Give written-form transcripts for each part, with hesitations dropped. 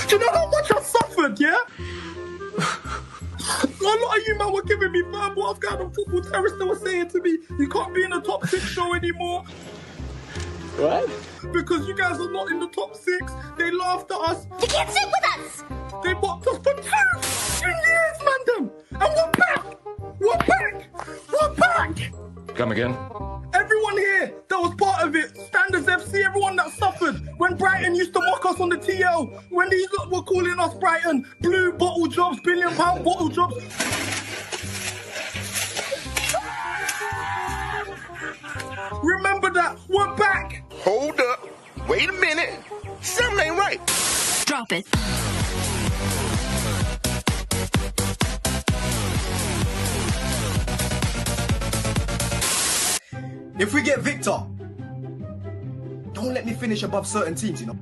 Do you know how much I suffered, yeah? A lot of you man were giving me verbal. I was going on football terrorists. They were saying to me, you can't be in the top 6 show anymore. What? Because you guys are not in the top 6. They laughed at us. You can't sit with us! They mocked us for 2 years, man, them. And we're back! We're back! We're back! Come again? Everyone here that was part of it, Standards FC, everyone that suffered. When Brighton used to mock us on the TL, when these lot were calling us Brighton, blue bottle jobs, £1 billion bottle jobs. Remember that, we're back. Hold up, wait a minute, something ain't right. Drop it. If we get Victor, don't let me finish above certain teams, you know.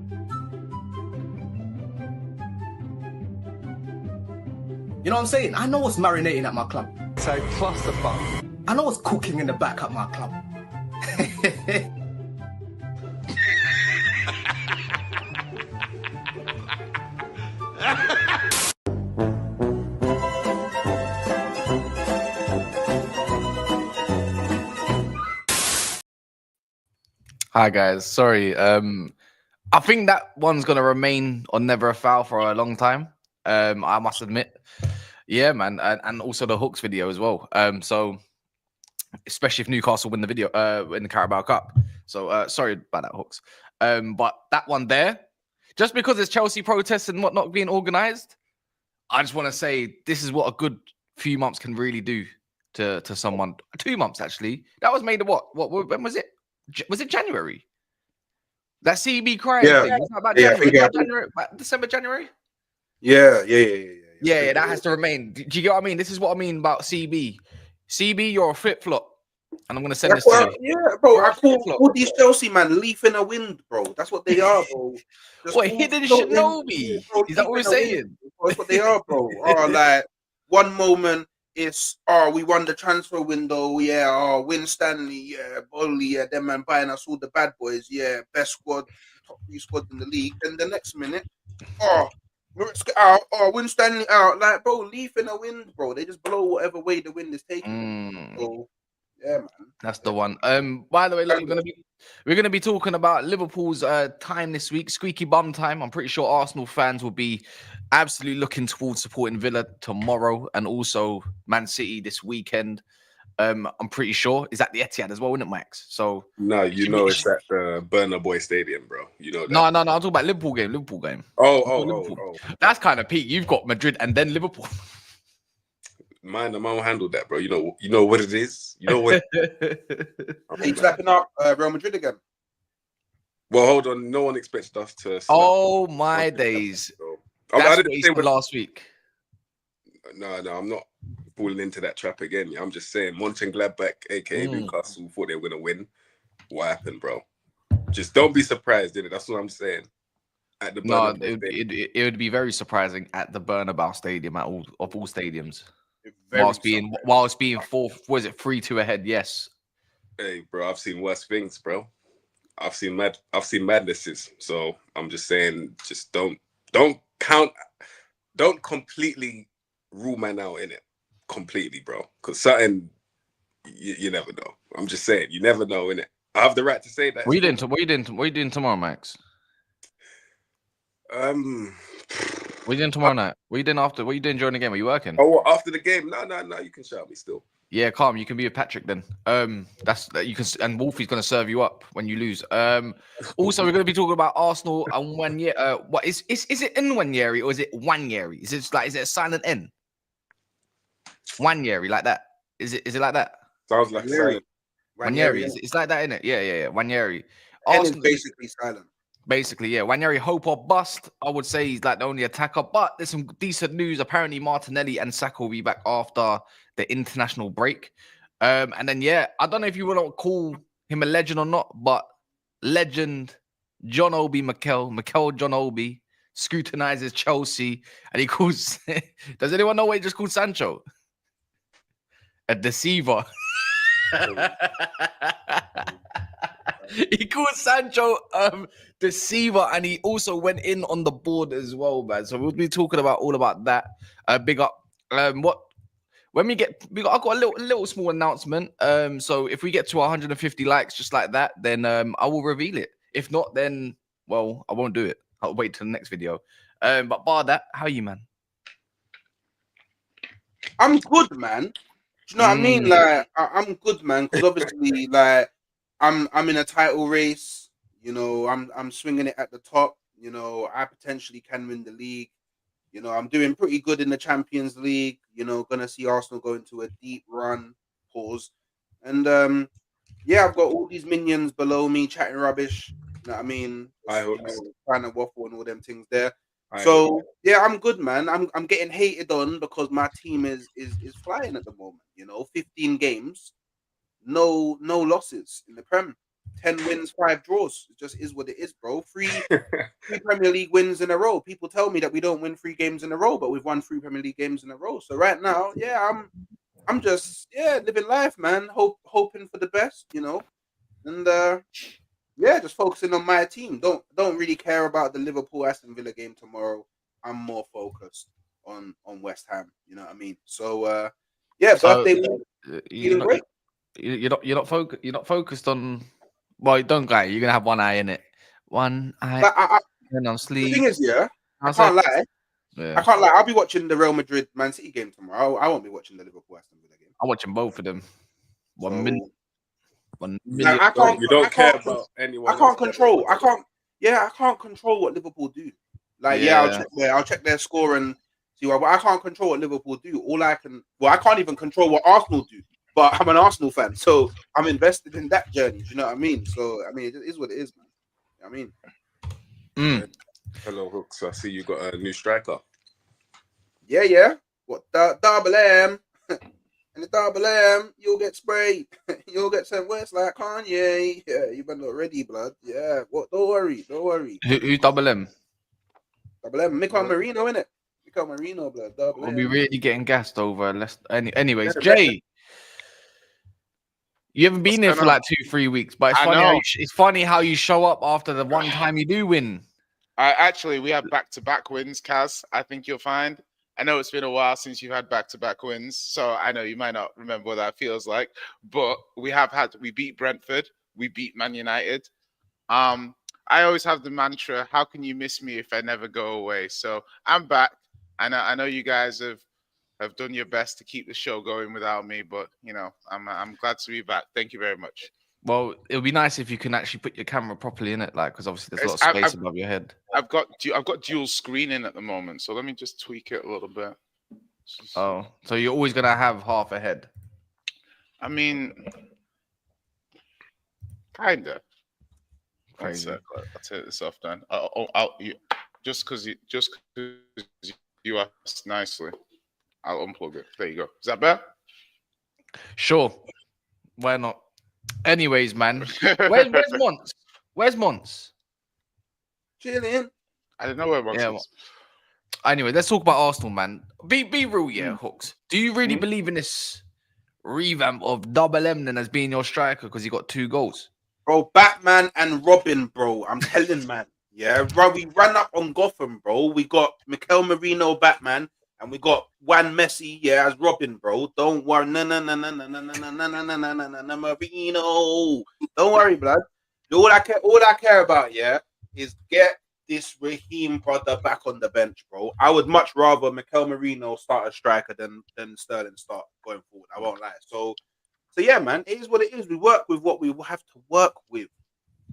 You know what I'm saying? I know what's marinating at my club. So clusterfuck. I know what's cooking in the back at my club. Hi guys, sorry. I think that one's gonna remain on Never a Foul for a long time. I must admit, yeah, man, and also the Hooks video as well. So especially if Newcastle win the video, in the Carabao Cup. So sorry about that, Hooks. But that one there, just because it's Chelsea protests and whatnot being organised, I just want to say this is what a good few months can really do to someone. 2 months actually. That was made of what? When was it? Was it January? That CB crying thing. Was that about January? About December, January? Yeah. That has to remain. Do you get what I mean? This is what I mean about CB. CB, you're a flip-flop. And I'm going to send this to you. Yeah, bro. I call all these Chelsea man leaf in the wind, bro. That's what they are, bro. What, hidden Shinobi? Is that what we're saying? That's what they are, bro. Like, one moment, it's we won the transfer window, yeah. Win Stanley, yeah. Bowley, yeah. Them man buying us all the bad boys, yeah. Best squad, top 3 squad in the league. And the next minute, Win Stanley out. Like, bro, leaf in the wind, bro. They just blow whatever way the wind is taking. So, yeah, man. That's the one. By the way, look, we're gonna be talking about Liverpool's time this week, squeaky bum time. I'm pretty sure Arsenal fans will be absolutely looking towards supporting Villa tomorrow and also Man City this weekend. I'm pretty sure is at the Etihad as well, isn't it, Max? So no, you know it's at the Burner Boy Stadium, bro. You know that. No. I'm talking about Liverpool game. Oh. That's kind of peak. You've got Madrid and then Liverpool. Man, the man handled that, bro. You know what it is. You know what? He's slapping up Real Madrid again. Well, hold on. No one expected us to. Oh my days! That's what he said last week. No, I'm not falling into that trap again. I'm just saying, Mönchengladbach, aka Newcastle, thought they were gonna win. What happened, bro? Just don't be surprised, innit? That's what I'm saying. At the it would be very surprising at the Bernabeu Stadium of all stadiums. Whilst being 3-2 ahead, yes. Hey, bro, I've seen worse things, bro. I've seen madnesses. So I'm just saying, just don't completely rule man out in it completely, bro. Because something you never know. I'm just saying, you never know in it. I have the right to say that. What are you doing tomorrow, Max? What are you doing tomorrow night? What are you doing after? What are you doing during the game? Are you working? Oh, after the game? No. You can shout me still. Yeah, calm. You can be with Patrick then. That's that you can. And Wolfie's going to serve you up when you lose. Also, we're going to be talking about Arsenal and Nwaneri. What is it Nwaneri or is it Nwaneri? Is it a silent N? Nwaneri, like that? Is it like that? Sounds like silent. Nwaneri. It's like that, isn't it? Yeah. Nwaneri. N is basically silent. Basically, yeah. Nwaneri, hope or bust. I would say he's like the only attacker, but there's some decent news. Apparently, Martinelli and Saka will be back after the international break. And then, yeah, I don't know if you want to call him a legend or not, but legend John Obi Mikel John Obi scrutinizes Chelsea, and he calls. Does anyone know what he just called Sancho? A deceiver. He called Sancho deceiver, and he also went in on the board as well, man. So we'll be talking about all about that. Big up. I got a little small announcement. So if we get to 150 likes just like that, then I will reveal it. If not, then well, I won't do it. I'll wait till the next video. But bar that, how are you, man? I'm good, man. Do you know what I mean? Like I'm good, man, because obviously, like I'm in a title race. You know, I'm swinging it at the top. You know, I potentially can win the league. You know, I'm doing pretty good in the Champions League. You know, gonna see Arsenal go into a deep run. Pause. And yeah, I've got all these minions below me chatting rubbish. You know what I mean? Trying to waffle and all them things there. So yeah, I'm good, man. I'm getting hated on because my team is flying at the moment. You know, 15 games, no losses in the Prem. 10 wins, 5 draws. It just is what it is, bro. Three Premier League wins in a row. People tell me that we don't win 3 games in a row, but we've won 3 Premier League games in a row. So right now, yeah, I'm just living life, man. Hoping for the best, you know, and yeah, just focusing on my team. Don't really care about the Liverpool Aston Villa game tomorrow. I'm more focused on West Ham. You know what I mean? So yeah, birthday. You're not focused on. Well, don't go. You're gonna have one eye in it. One eye. And I'm sleep. The thing is, I can't lie. I can't lie. I'll be watching the Real Madrid Man City game tomorrow. I won't be watching the Liverpool Aston Villa game. I'm watching both of them. 1 million. 1 Like, million. You don't care about anyone. I can't control. I can't control what Liverpool do. Like, I'll check their score and see what. But I can't control what Liverpool do. I can't even control what Arsenal do. But I'm an Arsenal fan, so I'm invested in that journey. Do you know what I mean? So I mean, it is what it is, man. You know what I mean. Hello, Hooks. I see you got a new striker. Yeah. What double M? And the double M, you'll get sprayed. You'll get sent west like Kanye. Yeah, you've been not ready, blood. Yeah. What? Don't worry. Who's double M? Double M. Mikel Merino, innit? Mikel Merino, blood. We'll be really getting gassed over. Anyways, Jay. You haven't been here for like 2-3 weeks, but it's funny how you show up after the one time you do win. Actually, we have back-to-back wins, Kaz. I think you'll find. I know it's been a while since you've had back-to-back wins, so I know you might not remember what that feels like. But we beat Brentford, we beat Man United. I always have the mantra, how can you miss me if I never go away? So I'm back. I know you guys have done your best to keep the show going without me, but you know, I'm glad to be back. Thank you very much. Well, it would be nice if you can actually put your camera properly in it, like, because obviously there's a lot of space above your head. I've got dual screening at the moment, so let me just tweak it a little bit. Oh, so you're always gonna have half a head? I mean, kinda. Crazy. I'll take this off then. Just because you asked nicely, I'll unplug it. There you go. Is that better? Sure. Why not? Anyways, man, where's Mons? Where's Mons? Chilling. I don't know where Mons is. Anyway, let's talk about Arsenal, man. Be real, Hooks. Do you really believe in this revamp of Double M then as being your striker because he got 2 goals? Bro, Batman and Robin, bro. I'm telling, man. Yeah, bro, we ran up on Gotham, bro. We got Mikel Merino, Batman, and we got Juan Messi, as Robin, bro. Don't worry, Merino. Don't worry, blood. All I care about, is get this Raheem brother back on the bench, bro. I would much rather Mikel Merino start as striker than Sterling start going forward. I won't lie. So yeah, man, it is what it is. We work with what we have to work with.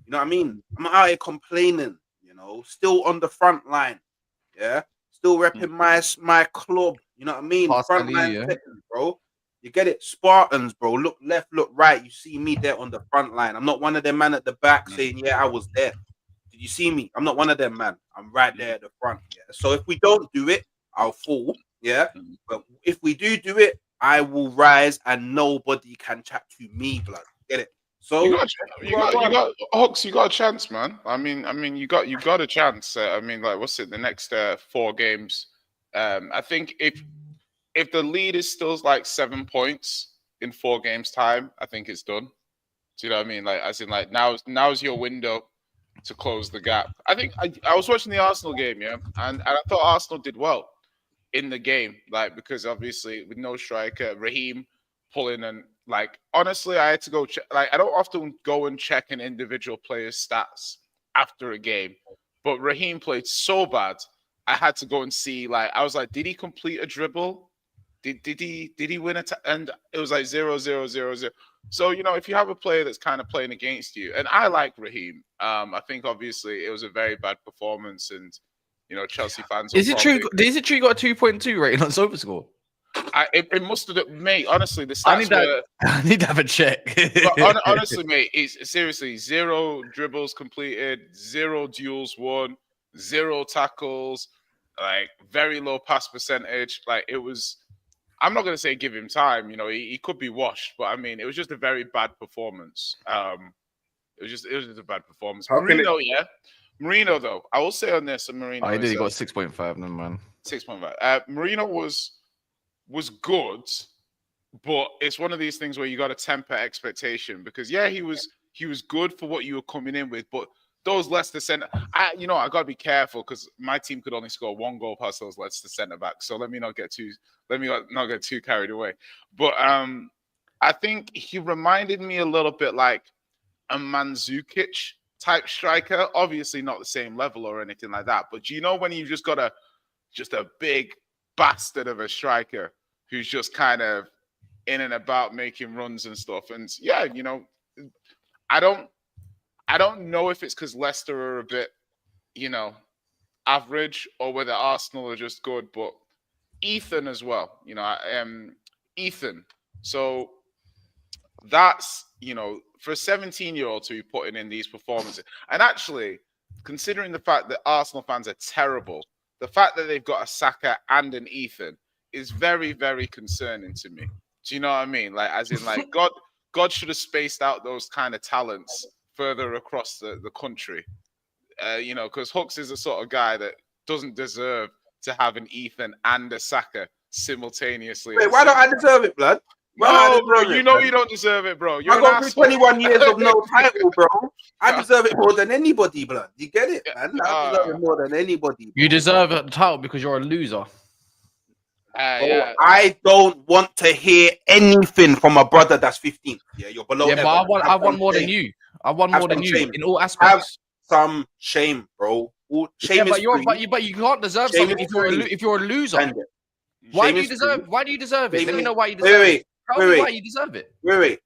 You know what I mean? I'm out here complaining, you know, still on the front line, still repping my club. You know what I mean? Front line seconds, bro. You get it? Spartans, bro. Look left, look right. You see me there on the front line. I'm not one of them man at the back saying, I was there. Did you see me? I'm not one of them, man. I'm right there at the front. Yeah. So if we don't do it, I'll fall. Yeah. But if we do it, I will rise, and nobody can chat to me, blood. Get it? So you got Hawks. You got a chance, man. I mean, you got a chance. I mean, like, what's it? The next 4 games. I think if the lead is still like 7 points in 4 games time, I think it's done. Do you know what I mean? Like, as in, like, now's your window to close the gap. I think I was watching the Arsenal game, yeah, and I thought Arsenal did well in the game, like, because obviously with no striker, Raheem pulling, and like, honestly, I had to go check. Like, I don't often go and check an individual player's stats after a game, but Raheem played so bad, I had to go and see. Like, I was like, did he complete a dribble? Did he win it? And it was like 0-0-0-0. So, you know, if you have a player that's kind of playing against you, and I like Raheem, I think obviously it was a very bad performance, and you know, Chelsea fans. Is it true? Is it true? You got a 2.2 rating on SofaScore? It must have, mate. Honestly, the stats I need to have a check. But honestly, mate, it's seriously 0 dribbles completed, 0 duels won, 0 tackles, like very low pass percentage. Like, it was. I'm not going to say give him time. You know, he could be washed, but I mean, it was just a very bad performance. It was just a bad performance. Marino, though, I will say on this, Marino. He did. He got 6.5. No, man. 6.5. Marino was good, but it's one of these things where you got to temper expectation, because he was good for what you were coming in with, but those Leicester centre, I got to be careful, because my team could only score 1 goal past those Leicester centre backs. So let me not get too carried away. But I think he reminded me a little bit like a Mandzukic type striker. Obviously not the same level or anything like that. But you know, when you just got a big bastard of a striker who's just kind of in and about making runs and stuff. And yeah, you know, I don't know if it's because Leicester are a bit, you know, average, or whether Arsenal are just good, but Ethan as well, you know, Ethan. So that's, you know, for a 17-year-old to be putting in these performances. And actually, considering the fact that Arsenal fans are terrible, the fact that they've got a Saka and an Ethan is very, very concerning to me. Do you know what I mean? Like, as in, like, God should have spaced out those kind of talents further across the country, you know, because Hooks is the sort of guy that doesn't deserve to have an Ethan and a Saka simultaneously. Wait, why don't I deserve it, blood? No, bro, you know you don't deserve it, bro. You're I got through 21 years of no title, bro. I deserve it more than anybody, blood. You get it, man? I deserve it more than anybody. Bro. You deserve a title because you're a loser. Yeah. I don't want to hear anything from a brother that's 15. Yeah, you're below. Yeah, but I won more than you. I won more than you in all aspects. Have some shame, bro. Shame is free. But you can't deserve something if you're a loser. Why do you deserve it? Let me know why you deserve it. Tell me why you deserve it. Wait.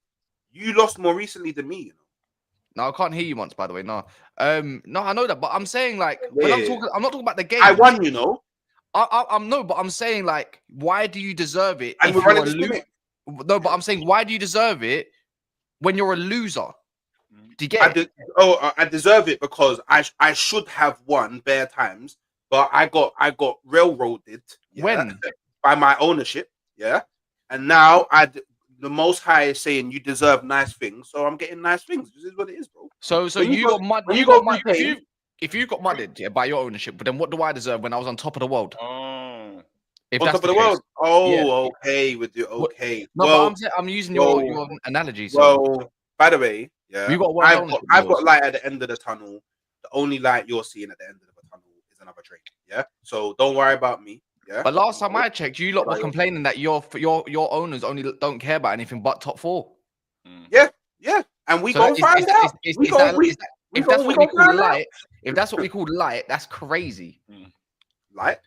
You lost more recently than me, you know. No, I can't hear you once, by the way. No, no, I know that, but I'm saying, like, when I'm not talking about the game. I won, you know. I'm no, but I'm saying, like, why do you deserve it? And we're running the limit. No, but I'm saying, why do you deserve it when you're a loser? Do you get it? I deserve it because I should have won bare times, but I got railroaded. Yeah, when? By my ownership, yeah. And now the Most High is saying you deserve nice things, so I'm getting nice things. This is what it is, bro. So you got mud. If you got mudded by your ownership, but then what do I deserve when I was on top of the world? Oh, on top of the world. Oh, yeah. Okay, with you. Okay. No, well, but I'm using your analogy. So. Well, by the way, yeah, I've got light at the end of the tunnel. The only light you're seeing at the end of the tunnel is another train. Yeah. So don't worry about me. Yeah. But last time I checked, you lot were complaining that your owners only don't care about anything but top 4. Yeah. And we gonna find out. If that's what we call light, that's crazy. Light?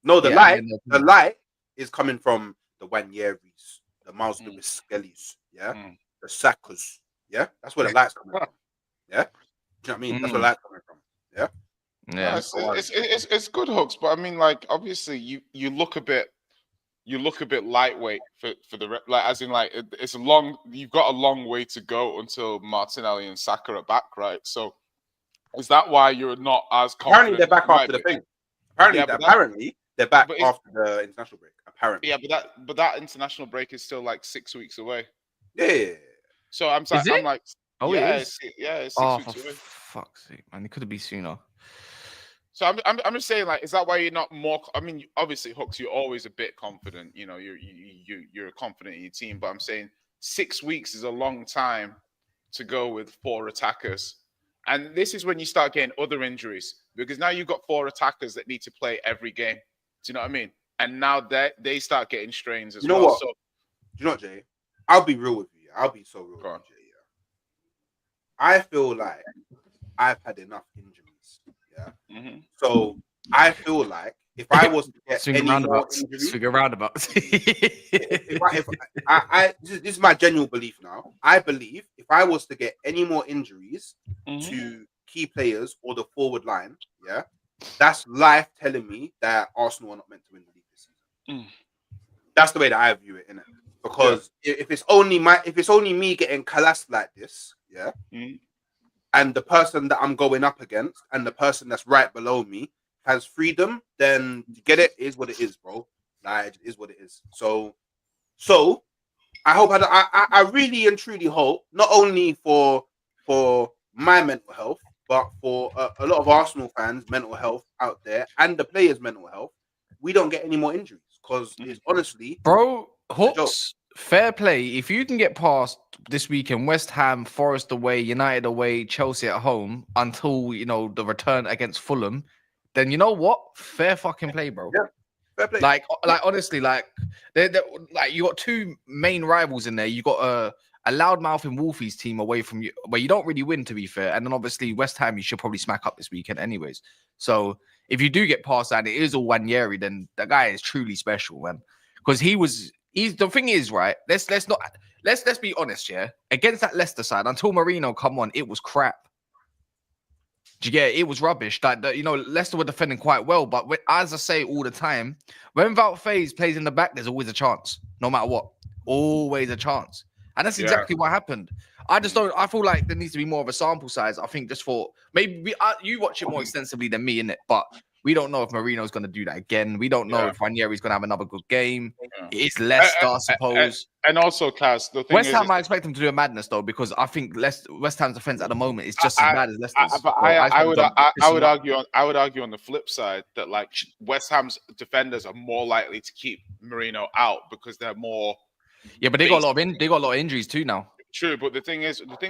No, the light is coming from the Nwaneris, the Miles Lewis Skellies, yeah, the Sakas, yeah. That's where the light's coming from. Yeah, do you know what I mean? That's where the light's coming from. Yeah. Yeah, it's good, Hooks, but I mean, like, obviously you look a bit lightweight for the like, as in, like, it's a long. You've got a long way to go until Martinelli and Saka are back, right? So Is that why you're not as Apparently, confident? they're back you might after the be? thing. Apparently, Yeah, but they're back but it's- after the international break. Apparently. Yeah, but that international break is still like 6 weeks away. Yeah. So I'm Is it? like, Oh, yeah, it is. it's 6 Oh, weeks for away. fuck's sake, man! It could have been sooner. So I'm just saying, like, is that why you're not more? I mean, obviously, Hooks, you're always a bit confident. You know, you're confident in your team, but I'm saying 6 weeks is a long time to go with 4 attackers, and this is when you start getting other injuries because now you've got 4 attackers that need to play every game. Do you know what I mean? And now they start getting strains as You know well. what? So, Do you know what, Jay? I'll be real with you. I'll be so real with you, Jay. Yeah. I feel like I've had enough injuries. Yeah. So I feel like if I was to get any more injuries, figure roundabouts. This is my genuine belief now. I believe if I was to get any more injuries to key players or the forward line, yeah, that's life telling me that Arsenal are not meant to win the league this season. That's the way that I view it, innit? Because if it's only me getting collapsed like this, yeah, and the person that I'm going up against and the person that's right below me has freedom, then you get it. It is what it is, bro. Like, it is what it is. So I hope I really and truly hope not only for my mental health, but for a lot of Arsenal fans' mental health out there and the players' mental health, we don't get any more injuries because it's honestly, bro, Hooks, fair play. If you can get past this weekend, West Ham, Forest away, United away, Chelsea at home, until the return against Fulham, then you know what? Fair fucking play, bro. Yeah, fair play. Like honestly, like like you got 2 main rivals in there. You got a loudmouth in Wolfie's team away from you, where you don't really win, to be fair. And then obviously West Ham, you should probably smack up this weekend, anyways. So if you do get past that, and it is all Nwaneri, then the guy is truly special, man. Because he's the thing is, right? Let's be honest, yeah. Against that Leicester side, until Marino come on, it was crap. Do you get it? It was rubbish. Leicester were defending quite well, but as I say all the time, when Wout Faes plays in the back, there's always a chance, no matter what. Always a chance, and that's exactly what happened. I just don't. I feel like there needs to be more of a sample size. I think just for maybe you watch it more extensively than me, innit? But we don't know if Marino's going to do that again. We don't know if Nwaneri's going to have another good game. It is Leicester, I suppose. And also, Kaz, the thing West is, Ham, I expect them to do a madness though, because I think West Ham's defense at the moment is just as bad as Leicester's. But I would argue on the flip side that like West Ham's defenders are more likely to keep Marino out because they're more. Yeah, but they got a lot of injuries too now. True, but the thing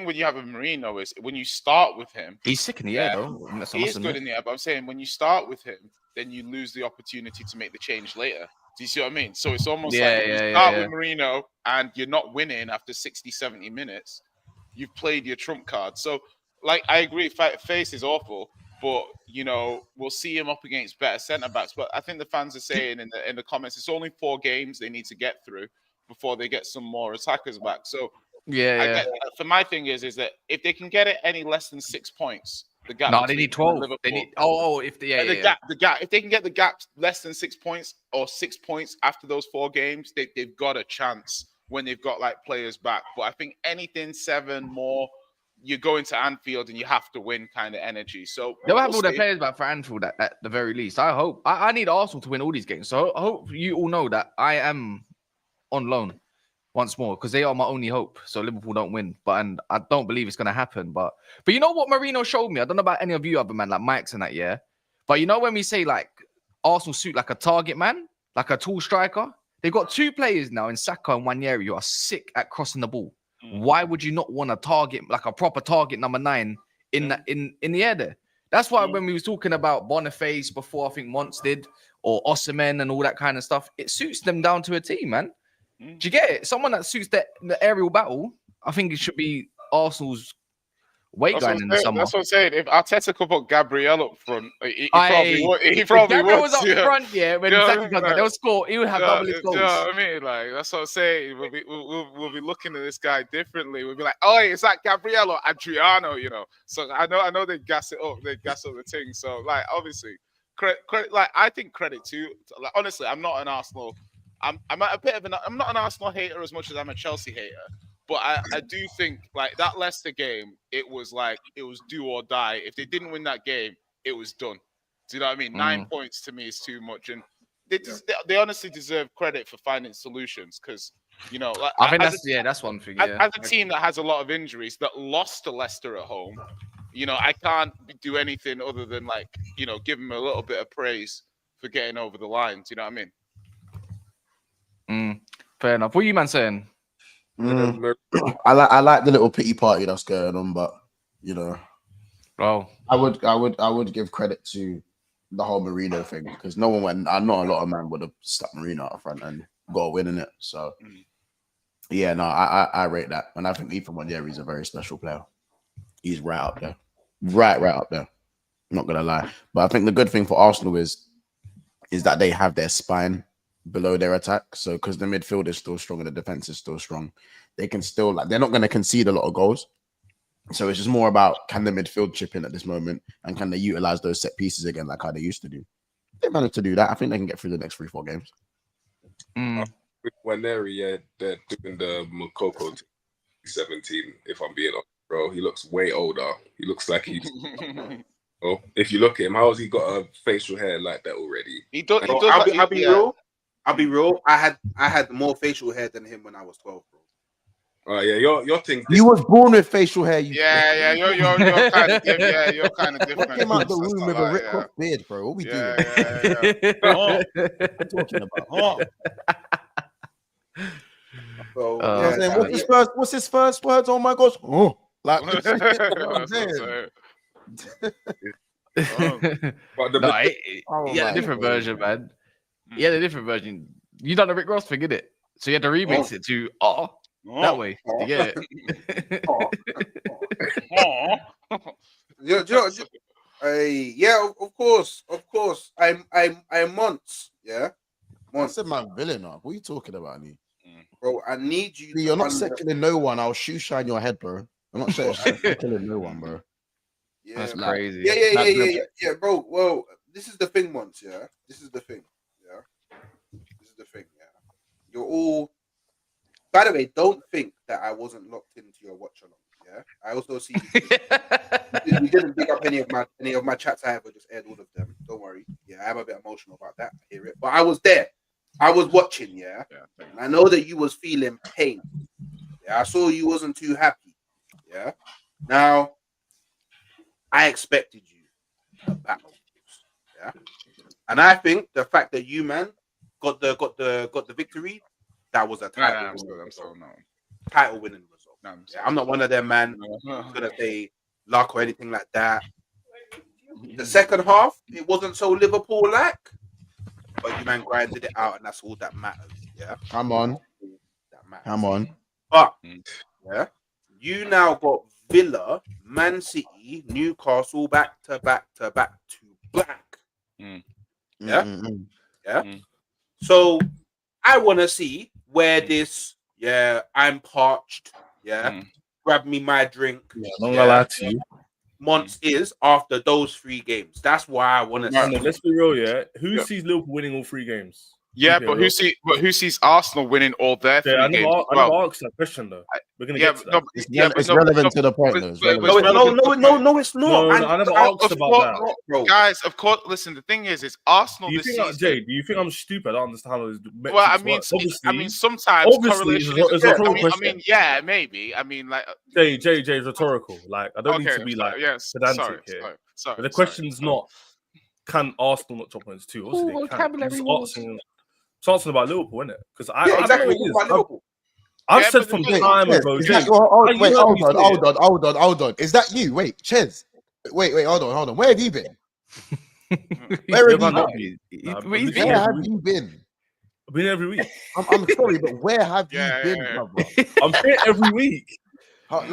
when you have a Marino is when you start with him, he's sick in the air though. He is good in the air, but I'm saying when you start with him, then you lose the opportunity to make the change later. Do you see what I mean? So it's almost like you start with Marino and you're not winning after 60, 70 minutes, you've played your trump card. So, like, I agree, Face is awful, but, we'll see him up against better centre-backs. But I think the fans are saying in the comments, it's only 4 games they need to get through before they get some more attackers back. So, for my thing is that if they can get it any less than 6 points, the gap. No, they need 12. They need the gap. If they can get the gap less than 6 points or 6 points after those 4 games, they've got a chance when they've got like players back. But I think anything 7 more, you go into Anfield and you have to win kind of energy. So they'll have all their players back for Anfield at the very least. I hope. I need Arsenal to win all these games. So I hope you all know that I am on loan once more, because they are my only hope. So Liverpool don't win, and I don't believe it's gonna happen. But you know what Marino showed me? I don't know about any of you other man like Mike's and that, yeah. But when we say like Arsenal suit like a target man, like a tall striker, they've got 2 players now in Saka and Nwaneri who are sick at crossing the ball. Why would you not want a target, like a proper target number 9 in the air there? That's why when we was talking about Boniface before, I think Mons did, or Osimhen and all that kind of stuff, it suits them down to a T, man. Do you get it? Someone that suits the aerial battle, I think it should be Arsenal's weight guy in the summer. That's what I'm saying. If Arteta could put Gabriel up front, he probably would. He probably would. Was up front, when they'll score, he would have double his goals. You know what I mean? Like, that's what I'm saying. We'll be looking at this guy differently. We'll be like, oh, is that Gabriel or Adriano? So I know they gas it up. They gas up the thing. So like, obviously, credit. Like, I think credit too. Like, honestly, I'm not an Arsenal. I'm not an Arsenal hater as much as I'm a Chelsea hater. But I do think like that Leicester game, it was do or die. If they didn't win that game, it was done. Do you know what I mean? 9 points to me is too much, and they honestly deserve credit for finding solutions because like, I think that's one thing. Yeah. As a team that has a lot of injuries that lost to Leicester at home, I can't do anything other than give them a little bit of praise for getting over the line. Do you know what I mean? Fair enough. What are you man saying? I like the little pity party that's going on, but Oh, I would give credit to the whole Marino thing because no one went. I know a lot of men would have stuck Marino out front and got a win in it. So yeah, no, I rate that, and I think Ethan Nwaneri is a very special player. He's right up there, right up there. I'm not gonna lie, but I think the good thing for Arsenal is that they have their spine below their attack. So because the midfield is still strong and the defense is still strong, they can still they're not going to concede a lot of goals. So it's just more about can the midfield chip in at this moment and can they utilize those set pieces again like how they used to do. They managed to do that. I think they can get through the next 3-4 games. With Nwaneri, they're doing the Mokoko 17. If I'm being honest, bro, he looks way older. He looks like he's. Oh, if you look at him, how has he got a facial hair like that already? He does. I'll be real. I'll be real. I had more facial hair than him when I was 12, bro. Yeah, your thing. You was born with facial hair. You're kind of different. You're kind of different. I came out the room with a Rick Ross beard, bro. What we doing? What I'm talking about. So, what's his first words? Oh my gosh! Oh, like what I'm saying. He had a different version, man. He had a different version. You done a Rick Ross thing, innit? So you had to remix it to that way. You get it? Yeah, of course. I'm Monts. Yeah, I said my villain up. What are you talking about, me? Bro, I need you. You're not settling no one. I'll shoe shine your head, bro. I'm not settling no one, bro. Yeah, that's crazy. Yeah, bro. Well, this is the thing, Monts. Yeah, this is the thing. You're all. By the way, don't think that I wasn't locked into your watch along. Yeah, I also see you didn't pick up any of my chats. I ever just aired all of them. Don't worry. Yeah, I'm a bit emotional about that. I hear it, but I was there. I was watching. Yeah, and I know that you was feeling pain. Yeah, I saw you wasn't too happy. Yeah, now I expected you to battle. Yeah, and I think the fact that you man got the victory. That was a title. Title winning result. I'm not one of them, man. I'm gonna say luck or anything like that. The second half, it wasn't so Liverpool-like, but you man grinded it out, and that's all that matters. Yeah, come on. But you now got Villa, Man City, Newcastle back to back. So I want to see where this, I'm parched, grab me my drink. Yeah, I'm not gonna lie to you. Months is after those 3 games. That's why I want to see. Let's be real, Who sees Liverpool winning all 3 games? Yeah, but who sees Arsenal winning all their 3 games? I never asked that question though. We're gonna get to that. It's relevant to the point, though. No, it's not. No, I never asked about that, bro. Guys. Of course, listen. The thing is Arsenal. Do you think I'm stupid? I don't understand how this. Well, I mean, sometimes correlation is a rhetorical question. I mean, yeah, maybe. I mean, like Jay is rhetorical. Like, I don't need to be pedantic here. Sorry. But the question's not can Arsenal not top points too? Obviously, they can. It's asking about Liverpool, isn't it? Because I've said from time ago. Hold on. Is that you? Wait, Ches. Wait, hold on. Where have you been? Where have you been? I've been every week. I'm sorry, but where have you been, brother? I'm here every week.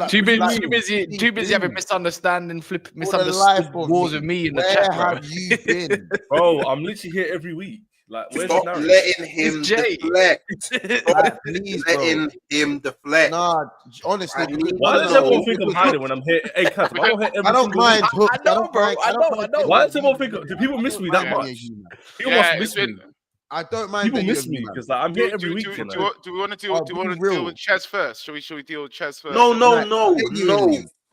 Too busy having misunderstanding, misunderstood wars with me in the chat. Where have you been? Bro, I'm literally here every week. Like, stop letting him deflect. Stop letting him deflect. Nah, honestly. Why does everyone think I'm hiding when I'm here? Hey, Kat, I don't mind. I know, bro. I know. Why does everyone think? Do people miss me that much? People must miss me. I don't mind. People any miss of you, me man. because like, I'm here every week. Do you we know. want to deal? Oh, Do we want be to deal real. with Ches first? Should we deal with Ches first? No.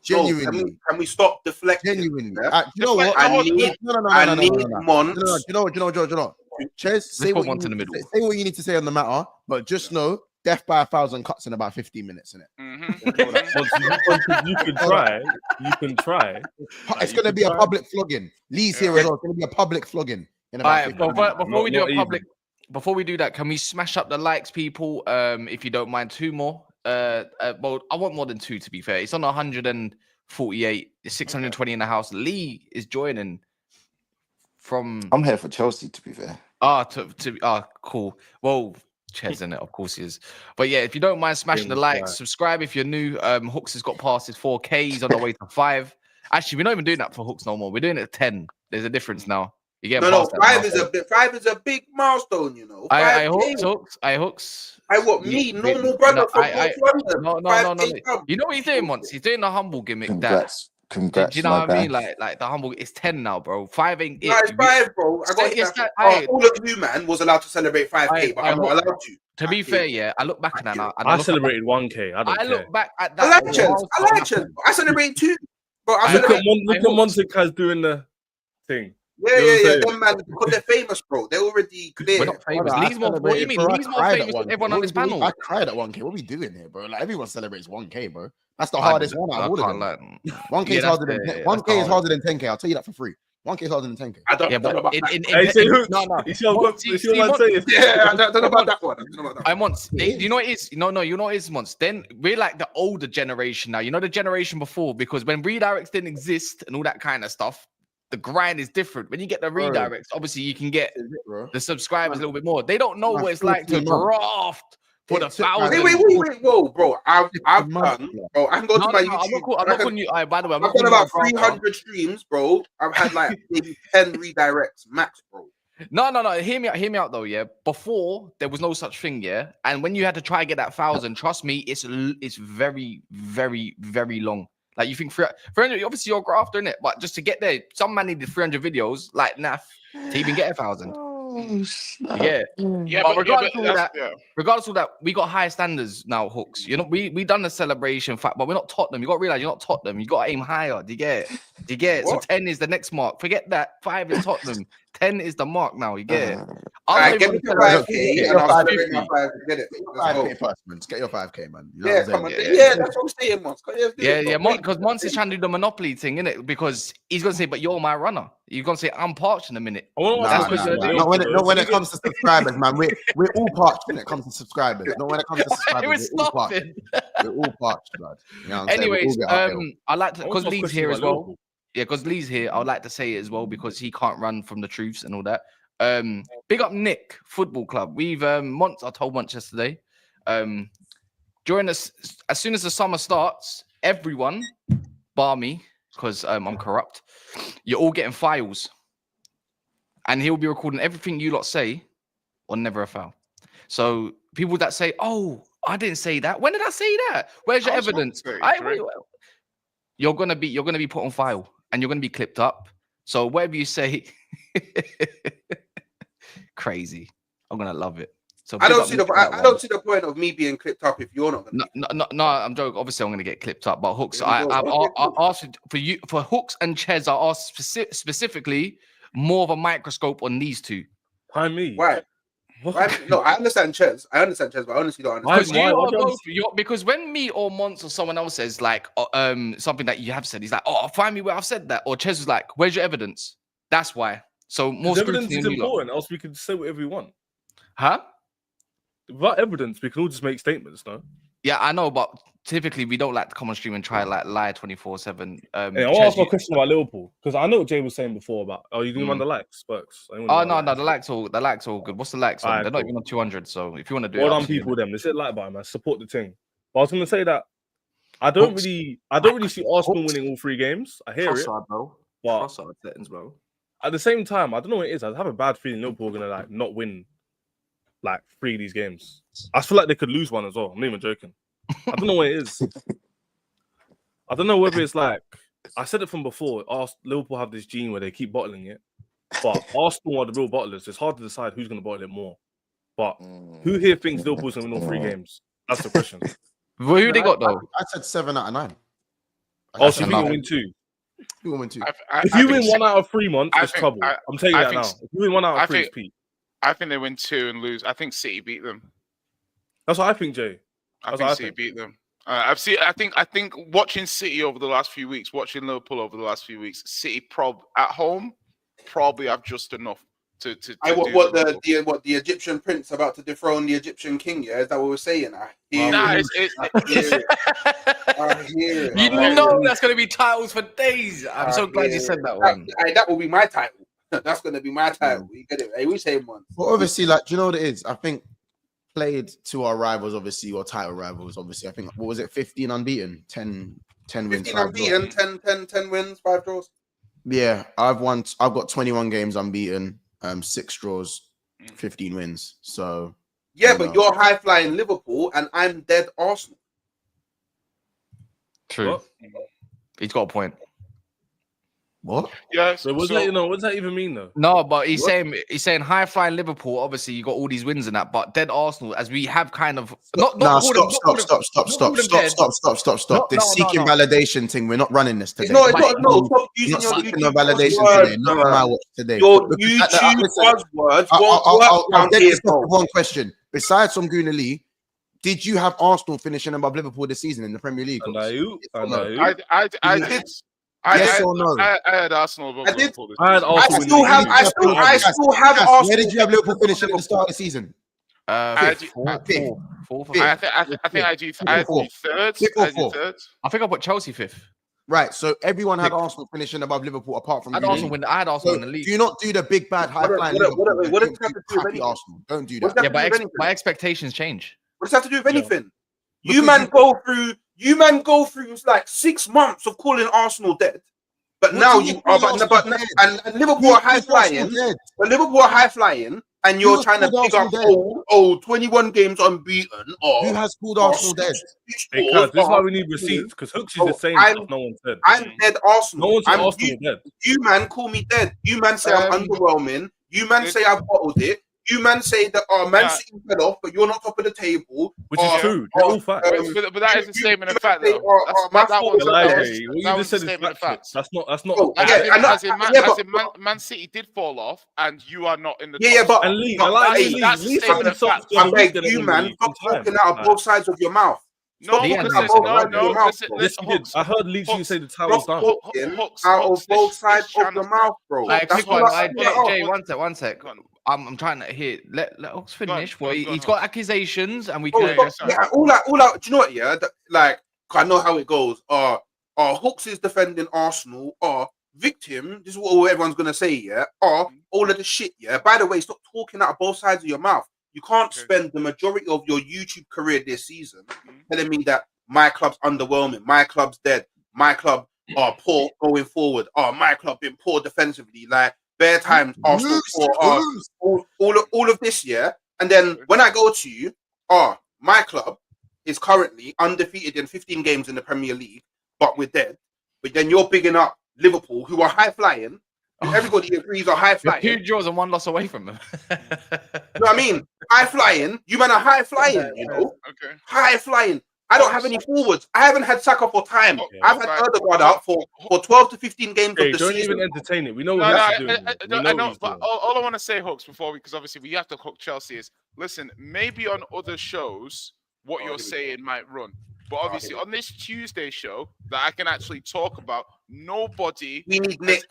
Genuinely. Can we stop deflecting? Genuinely. Yeah? You know what? I need Mons. No. You know. Ches, say put what you Mons in the need to middle. say what you need to say on the matter, but just know death by 1,000 cuts in about 15 minutes, innit? You can try. You can try. It's going to be a public flogging. Lee's here as well. It's going to be a public flogging in about 15 minutes. Before we do a public, before we do that, can we smash up the likes, people? If you don't mind, 2 more. Well, I want more than 2 to be fair. It's on 148, 620 in the house. Lee is joining from. I'm here for Chelsea, to be fair. Cool. Well, Ches in it, of course he is. But yeah, if you don't mind smashing the likes, subscribe if you're new. Hooks has got past his 4K. He's on the way to 5. Actually, we're not even doing that for Hooks no more. We're doing it at 10. There's a difference now. You get 5 is a big milestone, you know. Hooks. I what me, normal brother from North London. No. You know what he's doing once? He's doing the humble gimmick. Congrats, do you know what I mean? Like the humble. It's 10 now, bro. 5 ain't it. No, it's 5, bro. All of you, man, was allowed to celebrate 5K, but I'm not allowed to. To be fair, yeah, I look back at that now. I celebrated 1K. I look back at that. I like Ches. I celebrate 2. But look at Monteca's doing the thing. Yeah, them man, because they're famous, bro. They're already clear. We're not famous. Lee's more. What do you mean? Lee's more famous than everyone on this panel. I cried at 1K. What are we doing here, bro? Like everyone celebrates 1K, bro. That's the hardest one out of all of them. 1K is harder than 1K is harder than 10K. I'll tell you that for free. 1K is harder than 10K. I don't know about that. You see what I'm saying? Yeah, I don't know about that one. You know what it is? You know what it is, Mons. Then we're like the older generation now. You know the generation before, because when redirects didn't exist and all that kind of stuff, the grind is different. When you get the redirects, obviously you can get the subscribers a little bit more. They don't know what it's like to graft for the 1,000. Wait, whoa, bro. I've done, bro. I can go to my YouTube. I'm not calling you. By the way, I've done about 300 streams, bro. I've had like maybe 10 redirects max, bro. No. Hear me out though. Yeah, before there was no such thing. Yeah, and when you had to try and get that 1,000, trust me, it's very, very, very long. Like you think 300, obviously you're a grafter, innit? But just to get there, some man needed 300 videos, like NAF, to even get 1,000. Yeah. But regardless of that, we got higher standards now, Hooks. You know, we done the celebration fact, but we're not Tottenham. You got to realize you're not Tottenham. You got to aim higher. Do you get it? So 10 is the next mark. Forget that. 5 is Tottenham. 10 is the mark now. You get it? Get me to 5K and I'll celebrate my 5. Get it? 5K first, man. Get your 5K, man. You know that's what I'm saying, Mons. Because Mons is trying to do the monopoly thing, innit? Because he's gonna say, "But you're my runner." You're gonna say, "I'm parched in a minute." Not when it comes to subscribers, man. We're all parched when it comes to subscribers. Not when it comes to subscribers. We're all parched, blood. You know what I'm Anyways, I like to, because Lee's here as well. Yeah, because Lee's here, I would like to say it as well because he can't run from the truths and all that. Big up Nick Football Club. We've I told Monch yesterday. During this, as soon as the summer starts, everyone, bar me, because I'm corrupt, you're all getting files. And he'll be recording everything you lot say on Never a Foul. So people that say, "Oh, I didn't say that. When did I say that? Where's your evidence?" You're gonna be put on file and you're gonna be clipped up. So whatever you say, crazy. I'm gonna love it. So I don't see the point of me being clipped up if you're not gonna. No, I'm joking. Obviously, I'm gonna get clipped up. But Hooks, I asked for Hooks and Ches. I asked specifically more of a microscope on these two. Why me? Why? No, I understand Ches. But I honestly don't understand. Because when me or Mons or someone else says like something that you have said, he's like, "Oh, find me where I've said that." Or Ches is like, "Where's your evidence?" That's why. So more evidence is important. Else we can say whatever we want. Huh? Without evidence, we can all just make statements, no? Yeah, I know, but typically we don't like to come on stream and try like lie 24/7. I'll ask my question about Liverpool because I know what Jay was saying before about. Oh, you didn't want the likes, Spokes. Oh no, the likes all good. What's the likes on? They're not even on 200. So if you want to do well done, people, them. They said like button, man. Support the team. But I was going to say that I don't really see Arsenal winning all 3 games. I hear it, but settings, bro. At the same time, I don't know what it is. I have a bad feeling Liverpool are gonna like not win like 3 of these games. I feel like they could lose one as well. I'm not even joking. I don't know what it is. I don't know whether it's like I said it from before. Liverpool have this gene where they keep bottling it, But Arsenal are the real bottlers. It's hard to decide who's going to bottle it more. But who here thinks Liverpool's going to win all 3 games? That's the question. Who they got though? I said 7 out of 9. Oh, so you think we'll win 2? You will win 2. If you win 1 out of 3 months, it's trouble. I'm telling you that now. If you win 1 out of 3, it's peak. I think they win 2 and lose. I think City beat them. That's what I think, Jay. I think City beat them. I think watching City over the last few weeks, watching Liverpool over the last few weeks, City at home probably have just enough to what the Egyptian prince about to dethrone the Egyptian king? Yeah, is that what we're saying? I hear it. You know that's going to be titles for days. I'm so glad you said that one. That will be my title. That's going to be my title. You get it? Hey, we say one. Well, obviously, like, do you know what it is? I think played to our rivals, obviously, or title rivals, obviously. I think, what was it, 15 unbeaten, 10 wins, 15 unbeaten, 10 wins, 5 draws. Yeah, I've got 21 games unbeaten, 6 draws, 15 wins. So yeah, but you're high flying Liverpool, and I'm dead Arsenal. True. What? He's got a point. What? Yeah. So what does that even mean though? No, but he's saying high flying Liverpool. Obviously, you got all these wins and that, but dead Arsenal, as we have kind of stop. This seeking validation thing. We're not running this today. No. Stop using your YouTube validation today. Not on my watch today. Your YouTube buzzwords won't I'll get this off one question. Besides from Guna Lee, did you have Arsenal finishing above Liverpool this season in the Premier League? I did. Yes or no? I had Arsenal. I still have Arsenal. Where did you have Liverpool finishing at the start of the season? Fourth. I think I do third. I think I put Chelsea 5th. Right, so everyone had Arsenal finishing above Liverpool apart from I had Arsenal in the league. Do not do the big bad high flying Liverpool. What does it have to do with anything? Arsenal? Don't do that. Yeah, my expectations change. What does that have to do with anything? You man go through like 6 months of calling Arsenal dead, but now you are. And Liverpool are high flying. But Liverpool are high flying, and you're trying to pick up 21 games unbeaten. Who has called Arsenal dead? Because this is why we need receipts. Because Hooks is the same stuff no one said. I'm dead Arsenal. No one said Arsenal dead. You man call me dead. You man say I'm underwhelming. You man say I've bottled it. You man say that Man City fell off, but you're not top of the table. Which is true. They're all facts. But that is a statement of fact, though. What you just said is facts. That's not. Man City did fall off, and you are not in the. Yeah, but that's a statement of fact. I beg you, man, stop talking out of both sides of your mouth. No. Listen, I heard Leeds say the towel's down. Out of both sides of your mouth, bro. Jay, one sec. I'm trying to hear. Let Hooks finish. Well, he's got accusations, and we can. All that. Do you know what? Yeah, like I know how it goes. Hooks is defending Arsenal. Victim. This is what everyone's gonna say. Yeah. All of the shit. Yeah. By the way, stop talking out of both sides of your mouth. You can't spend the majority of your YouTube career this season telling me that my club's underwhelming, my club's dead, my club are poor going forward, my club been poor defensively, like bare times, Arsenal poor, all of this year. And then when I go to you, my club is currently undefeated in 15 games in the Premier League, but we're dead. But then you're bigging up Liverpool, who are high flying. Everybody agrees are high flying. 2 draws and 1 loss away from them. You know what I mean? High flying. You man are high flying, you know? Okay. High flying. I don't have any forwards. I haven't had Saka for time. I've had Erdogan out for 12 to 15 games of the don't season. Even entertain it. We know what we have to do. I know, but all I want to say, Hooks, because obviously we have to hook Chelsea is, listen, maybe on other shows, what you're saying might run. But obviously, on this Tuesday show that I can actually talk about, nobody on this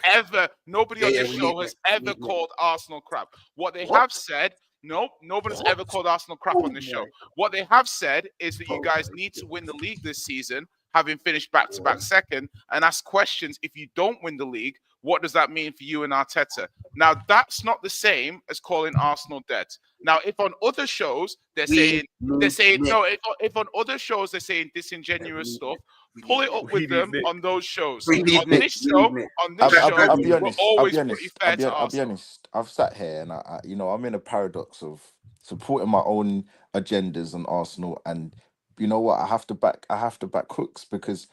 show has ever called Arsenal crap. What they have said, nobody's ever called Arsenal crap on this show. What they have said is that you guys need to win the league this season, having finished back-to-back second, and ask questions. If you don't win the league, what does that mean for you and Arteta? Now, that's not the same as calling Arsenal dead. Now, if on other shows they're saying if on other shows they're saying disingenuous stuff, pull it up with them on those shows. On this show, we're always pretty fair to Arsenal. I'll be honest. I've sat here and I'm in a paradox of supporting my own agendas on Arsenal, and you know what? I have to back Hooks, because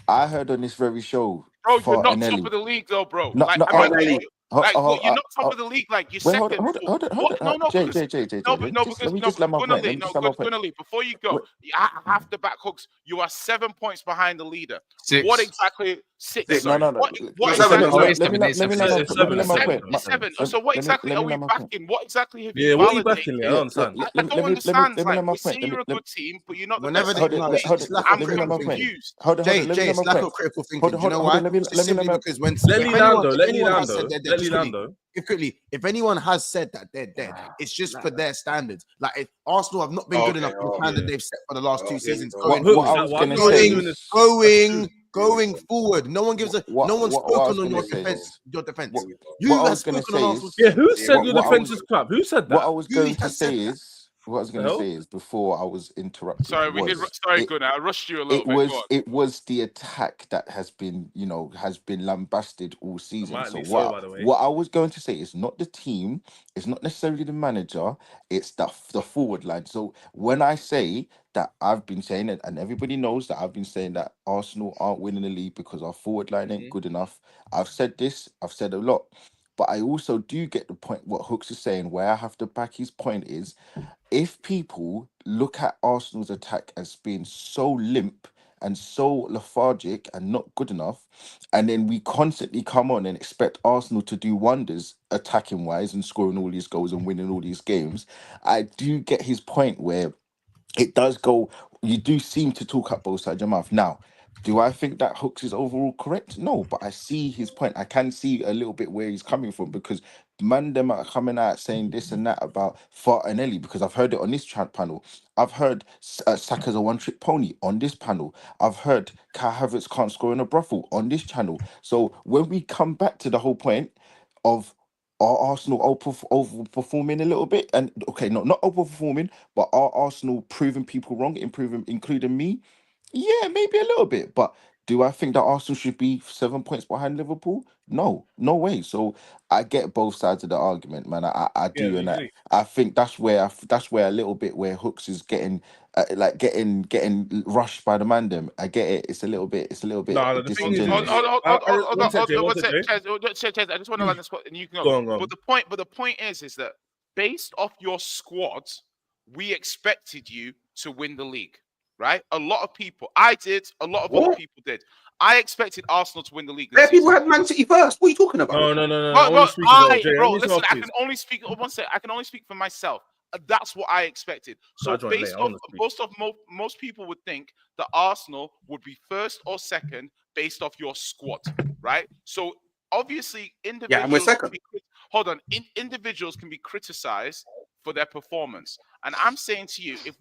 I heard on this very show, bro, you're not top of the league though, bro. Like, what, you're not top of the league. Like, you're Wait, second. hold What? on. No, Jay, because let me just land my point. Let me just land my point. Gunnerly, before you go, I have to back Hooks. You are 7 points behind the leader. 6. What exactly? 6. No. What Let me land my point. Seven. So what exactly are we backing? What exactly have you Yeah, what are you validated? backing? I don't understand. I don't understand. Let me Like, land my we point. see you're a good team, but you're not the Whenever best they, team. no, it's lack of I'm critical thinking. confused. Jay, it's lack of critical thinking. Do you know why? It's simply because when Let anyone has said they're dead, if anyone has said that they're dead, it's just for their standards. Like if Arsenal have not been good enough for the standard they've set for the last 2 seasons. Going forward, no one's spoken on your defense. Your defense. You have spoken on Arsenal's. Yeah, who said your defense is crap? Who said that? What I was going to say is before I was interrupted. Sorry, Gunnar, I rushed you a little bit. It was the attack that has been lambasted all season. So what I was going to say is not the team, it's not necessarily the manager, it's the forward line. So when I say that I've been saying it, and everybody knows that I've been saying that Arsenal aren't winning the league because our forward line ain't good enough. I've said this, I've said a lot. But I also do get the point what Hooks is saying, where I have to back his point is, if people look at Arsenal's attack as being so limp and so lethargic and not good enough, and then we constantly come on and expect Arsenal to do wonders attacking wise and scoring all these goals and winning all these games, I do get his point where it does go, you do seem to talk up both sides of your mouth. Now, do I think that Hooks is overall correct? No, but I see his point. I can see a little bit where he's coming from, because man, them are coming out saying this and that about Fartinelli, because I've heard it on this panel. I've heard Saka's a one-trick pony on this panel. I've heard Kai Havertz can't score in a brothel on this channel. So when we come back to the whole point of, are Arsenal overperforming a little bit? And okay, not overperforming, but are Arsenal proving people wrong, including me? Yeah, maybe a little bit. But do I think that Arsenal should be 7 points behind Liverpool? No way. So I get both sides of the argument, man. I do, and I think that's where a little bit where Hooks is getting getting rushed by the man. Them, I get it. It's a little bit. No, the thing is, I just want to land this spot, and you can go. But the point is that based off your squad, we expected you to win the league, right? A lot of people, I did. A lot of other people did. I expected Arsenal to win the league. People had Man City first. What are you talking about? No. Listen, I can only speak. One second. I can only speak for myself. That's what I expected. So based off most people would think that Arsenal would be first or second based off your squad, right? So obviously individuals. Yeah, and we're second. Individuals can be criticized for their performance, and I'm saying to you, if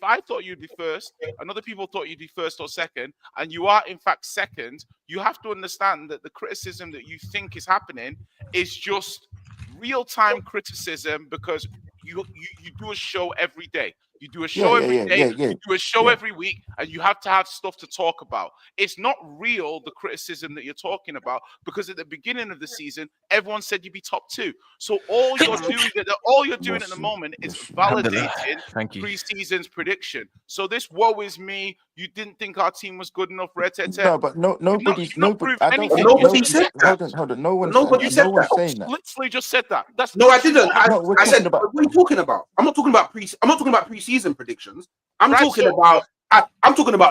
I thought you'd be first, and other people thought you'd be first or second, and you are in fact second, you have to understand that the criticism that you think is happening is just real-time criticism, because you do a show every day. You do a show every day. You do a show every week, and you have to have stuff to talk about. It's not real, the criticism that you're talking about, because at the beginning of the season, everyone said you'd be top 2. So all you're doing at the moment is validating pre-season's prediction. So this woe is me. You didn't think our team was good enough. No, but nobody said that. Nobody said that. Saying that. Literally just said that. I didn't. I said, what are you talking about? I'm not talking about pre-season predictions. I'm talking about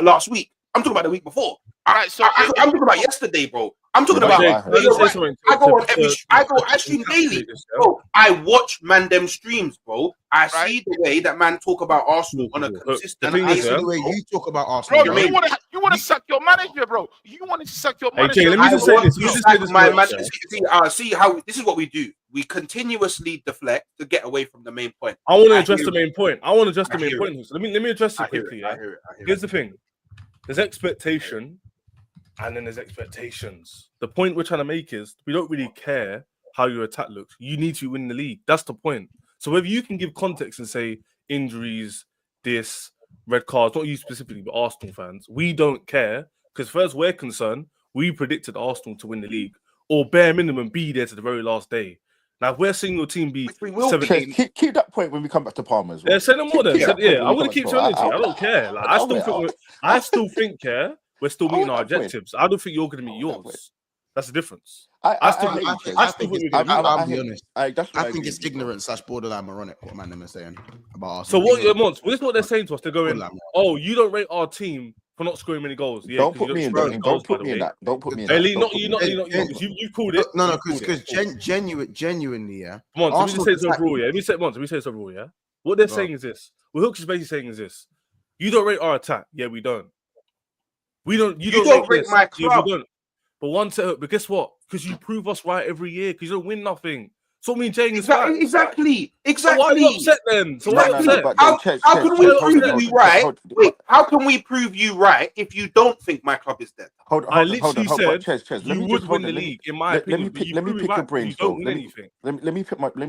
last week. I'm talking about the week before. I'm talking about yesterday, bro. I'm talking about. I stream daily, bro. I watch them streams, bro. I see the way that man talk about Arsenal on a consistent basis. The way you talk about Arsenal, bro. You want to suck your manager, bro. You wanted to suck your manager. Jay, let me just say this. See how this is what we do. We continuously deflect to get away from the main point. I want to address the main point. So let me address it quickly. Here's the thing. There's expectation, and then there's expectations. The point we're trying to make is we don't really care how your attack looks. You need to win the league. That's the point. So whether you can give context and say injuries, this, red cards, not you specifically, but Arsenal fans, we don't care, because as far as we're concerned, we predicted Arsenal to win the league, or bare minimum be there to the very last day. Now, if we're seeing your team be 17, keep that point when we come back to Palmer as well. Yeah, say no more then. I'm going to keep telling you. I don't care. Like, I still think we're still meeting our objectives. I don't think you're going to meet yours. That's the difference. I still think think I'll be honest. I think it's ignorant / borderline moronic what man them are saying about Arsenal. So what your months? Well, this is what they're saying to us. They're going, "Oh, you don't rate our team for not scoring many goals." Yeah, don't put me in that. Don't put me in that. Don't put me in that. Ellie, not you. You called it. No, because genuinely, yeah. Come on, let me say this overall. Yeah, let me say this overall. Yeah, what they're saying is this. What Hooks is basically saying is this: you don't rate our attack. Yeah, we don't. We don't. You don't rate my club. Yeah, we don't. But guess what? Because you prove us right every year. Because you don't win nothing. So me and Jane is right. Exactly. So why are you upset then? So why are you upset? How can we prove you right? Wait, how can we prove you right if you don't think my club is dead? I literally said you would win the league, in my opinion. Let me pick your brains. Don't win anything. Let me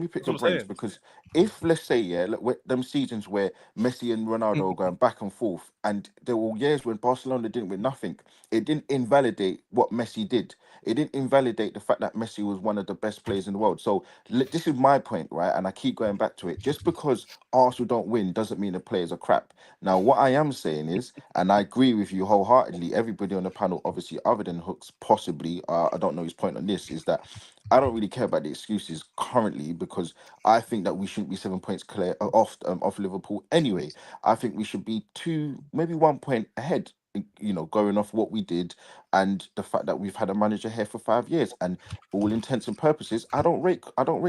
pick your brains, because if, let's say, yeah, look, them seasons where Messi and Ronaldo are going back and forth, and there were years when Barcelona didn't win nothing, it didn't invalidate what Messi did. It didn't invalidate the fact that Messi was one of the best players in the world. So this is my point, right? And I keep going back to it. Just because Arsenal don't win doesn't mean the players are crap. Now, what I am saying is, and I agree with you wholeheartedly, everybody on the panel, obviously, other than Hooks, possibly, I don't know his point on this, is that I don't really care about the excuses currently, because I think that we shouldn't be 7 points clear off Liverpool anyway. I think we should be 2, maybe 1 point ahead, you know, going off what we did and the fact that we've had a manager here for 5 years, and all intents and purposes, I don't rate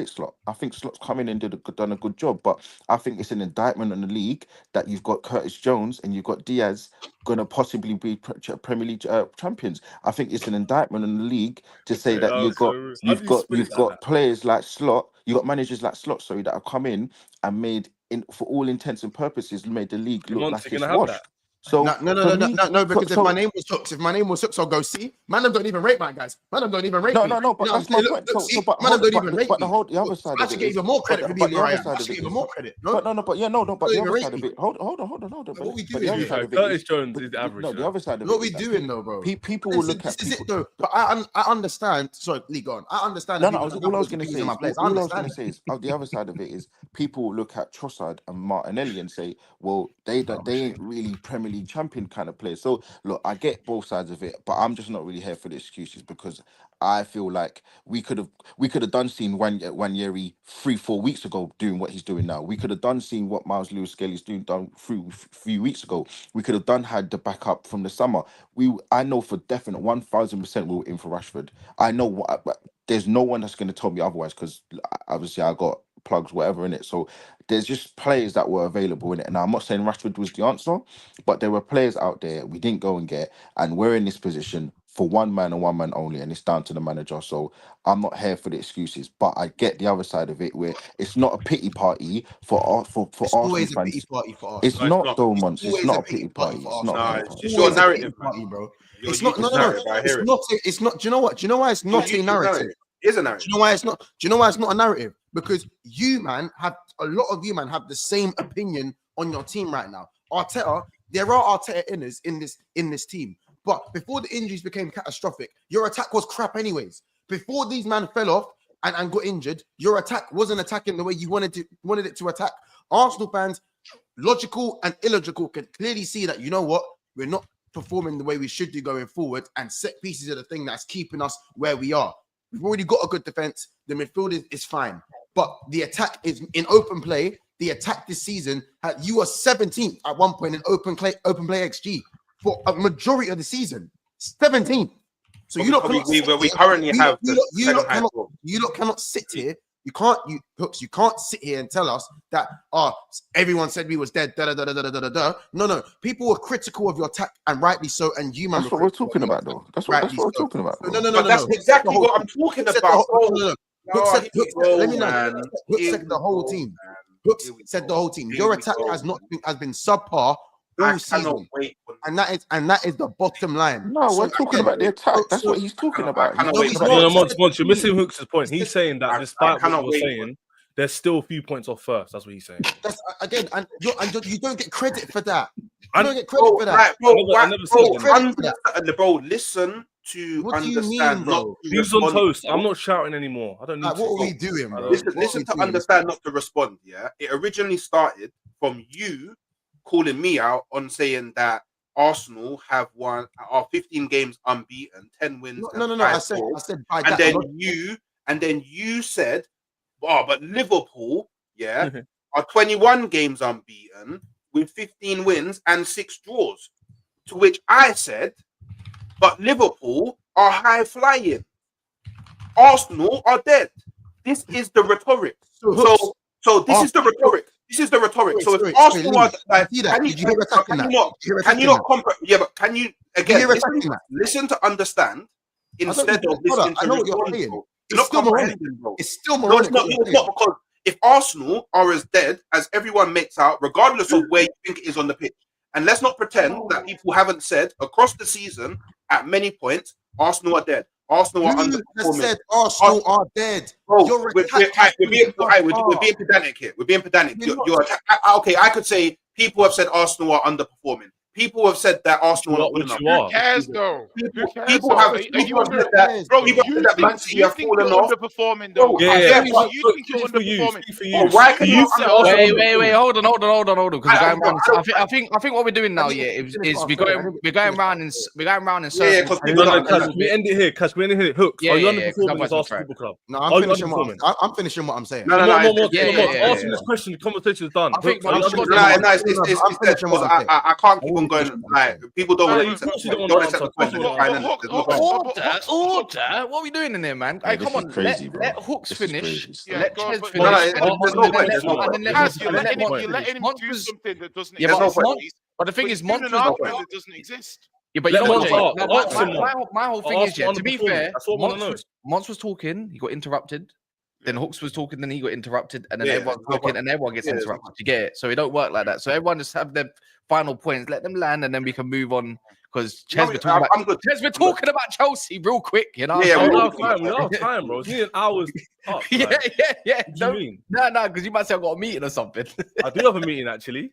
Slot. I think Slot's come in and done a good job, but I think it's an indictment on the league that you've got Curtis Jones and you've got Diaz gonna possibly be Premier League champions. I think it's an indictment on the league to say that you've got players like Slot, you got managers like Slot, sorry, that have come in and made, for all intents and purposes, made the league look like it's washed. So no, because if my name was Hooks, I'll go see. Man, don't even rate my guys. Man, don't even rate. No, but that's my point. But the other side of it. I should get even more credit for being right. I should get even more credit. But the other side of it. Hold on. What we doing? Curtis Jones is average. No, the other side of it. What we doing though, bro? People will look at. This is it though. But I understand. Sorry, Lee, go on. I understand. All I was going to say is the other side of it is people will look at Trossard and Martinelli and say, well, they ain't really Premier League champion kind of players. So look, I get both sides of it, but I'm just not really here for the excuses, because I feel like we could have done seen Nwaneri 3-4 weeks ago doing what he's doing now. We could have done seen what Miles Lewis-Skelly's done a few weeks ago. We could have had the backup from the summer. I know for definite 1000% we were in for Rashford. I know there's no one that's going to tell me otherwise, because obviously I got plugs, whatever in it. So there's just players that were available in it. And I'm not saying Rashford was the answer, but there were players out there we didn't go and get, and we're in this position for one man and one man only, and it's down to the manager. So I'm not here for the excuses, but I get the other side of it, where it's not a pity party for Arsenal fans. Always a pity party for us. It's not though, Mons. It's not a pity party. It's not. It's your narrative, party, bro. It's not. No. It's not. Do you know what? Do you know why it's not a narrative? Is a narrative. Do you know why it's not? Do you know why it's not a narrative? Because a lot of you have the same opinion on your team right now. Arteta, there are Arteta inners in this team, but before the injuries became catastrophic, your attack was crap anyways. Before these men fell off and got injured, your attack wasn't attacking the way you wanted it to attack. Arsenal fans, logical and illogical, can clearly see that, you know what, we're not performing the way we should do going forward, and set pieces are the thing that's keeping us where we are. We've already got a good defense. The midfield is fine. But the attack is in open play. The attack this season, you are 17th at one point in open play XG for a majority of the season. 17th. So we currently have you lot cannot sit here. You can't sit here and tell us that everyone said we was dead. No. People were critical of your attack, and rightly so. And you, man, that's what we're talking about, though. That's what we're talking about. No. That's exactly what I'm talking about. Hooks said the whole team. Hooks said the whole team. Your attack has been subpar all season, and that is the bottom line. No, we're talking about the attack. That's what he's talking about. Mons, you're missing Hooks' point. He's saying that despite what you're saying, there's still a few points off first. That's what he's saying. That's again, and you don't get credit for that. You don't get credit for that. Bro, listen to understand. Views on toast. I'm not shouting anymore. I don't need to. What are we doing, bro? Listen to understand, not to respond. Yeah, it originally started from you calling me out on saying that Arsenal have won are 15 games unbeaten, 10 wins. No. I said by and that. then you said, oh, but Liverpool, yeah, are 21 games unbeaten with 15 wins and 6 draws. To which I said, but Liverpool are high flying. Arsenal are dead. This is the rhetoric. So this is the rhetoric. This is the rhetoric. So if Arsenal are like, can you not compare? Yeah, but can you again listen to understand instead of listening to respond, bro? It's still moronic. It's still moronic. No, it's not because if Arsenal are as dead as everyone makes out, regardless of where you think it is on the pitch, and let's not pretend that people haven't said across the season at many points, Arsenal are dead. Arsenal are underperforming. Said Arsenal are dead. Bro, we're being pedantic here. We're being pedantic. Okay, I could say people have said Arsenal are underperforming. People have said that Arsenal are not good enough. Who cares though? People have said that. Bro, you think you're underperforming though? Yeah. You think you're underperforming? Why can you? Wait. Hold on. Because I think what we're doing now, is we're going round in circles. Can we end it here? Can we end it here? Hooks, are you underperforming as Arsenal Football Club? No, I'm finishing what I'm saying. No. Answer this question. The conversation is done. I can't keep on going. Like people don't want to accept the question. Order. What are we doing in there, man? Hey, come on, let Hooks finish. Let Ches finish. You're letting him do something that doesn't exist. But the thing is, Montrose that doesn't exist. Yeah, but you know, my whole thing is, to be fair, Monts was talking, he got interrupted. Then Hooks was talking, then he got interrupted, and then everyone's talking, and everyone gets interrupted. You get it? So it don't work like that. So everyone just have their final points, let them land, and then we can move on. Because we're talking about Chelsea real quick, you know. We don't have time, bro. It's nearly an hour's up. Yeah. What do you mean? No, because you might say I've got a meeting or something. I do have a meeting actually.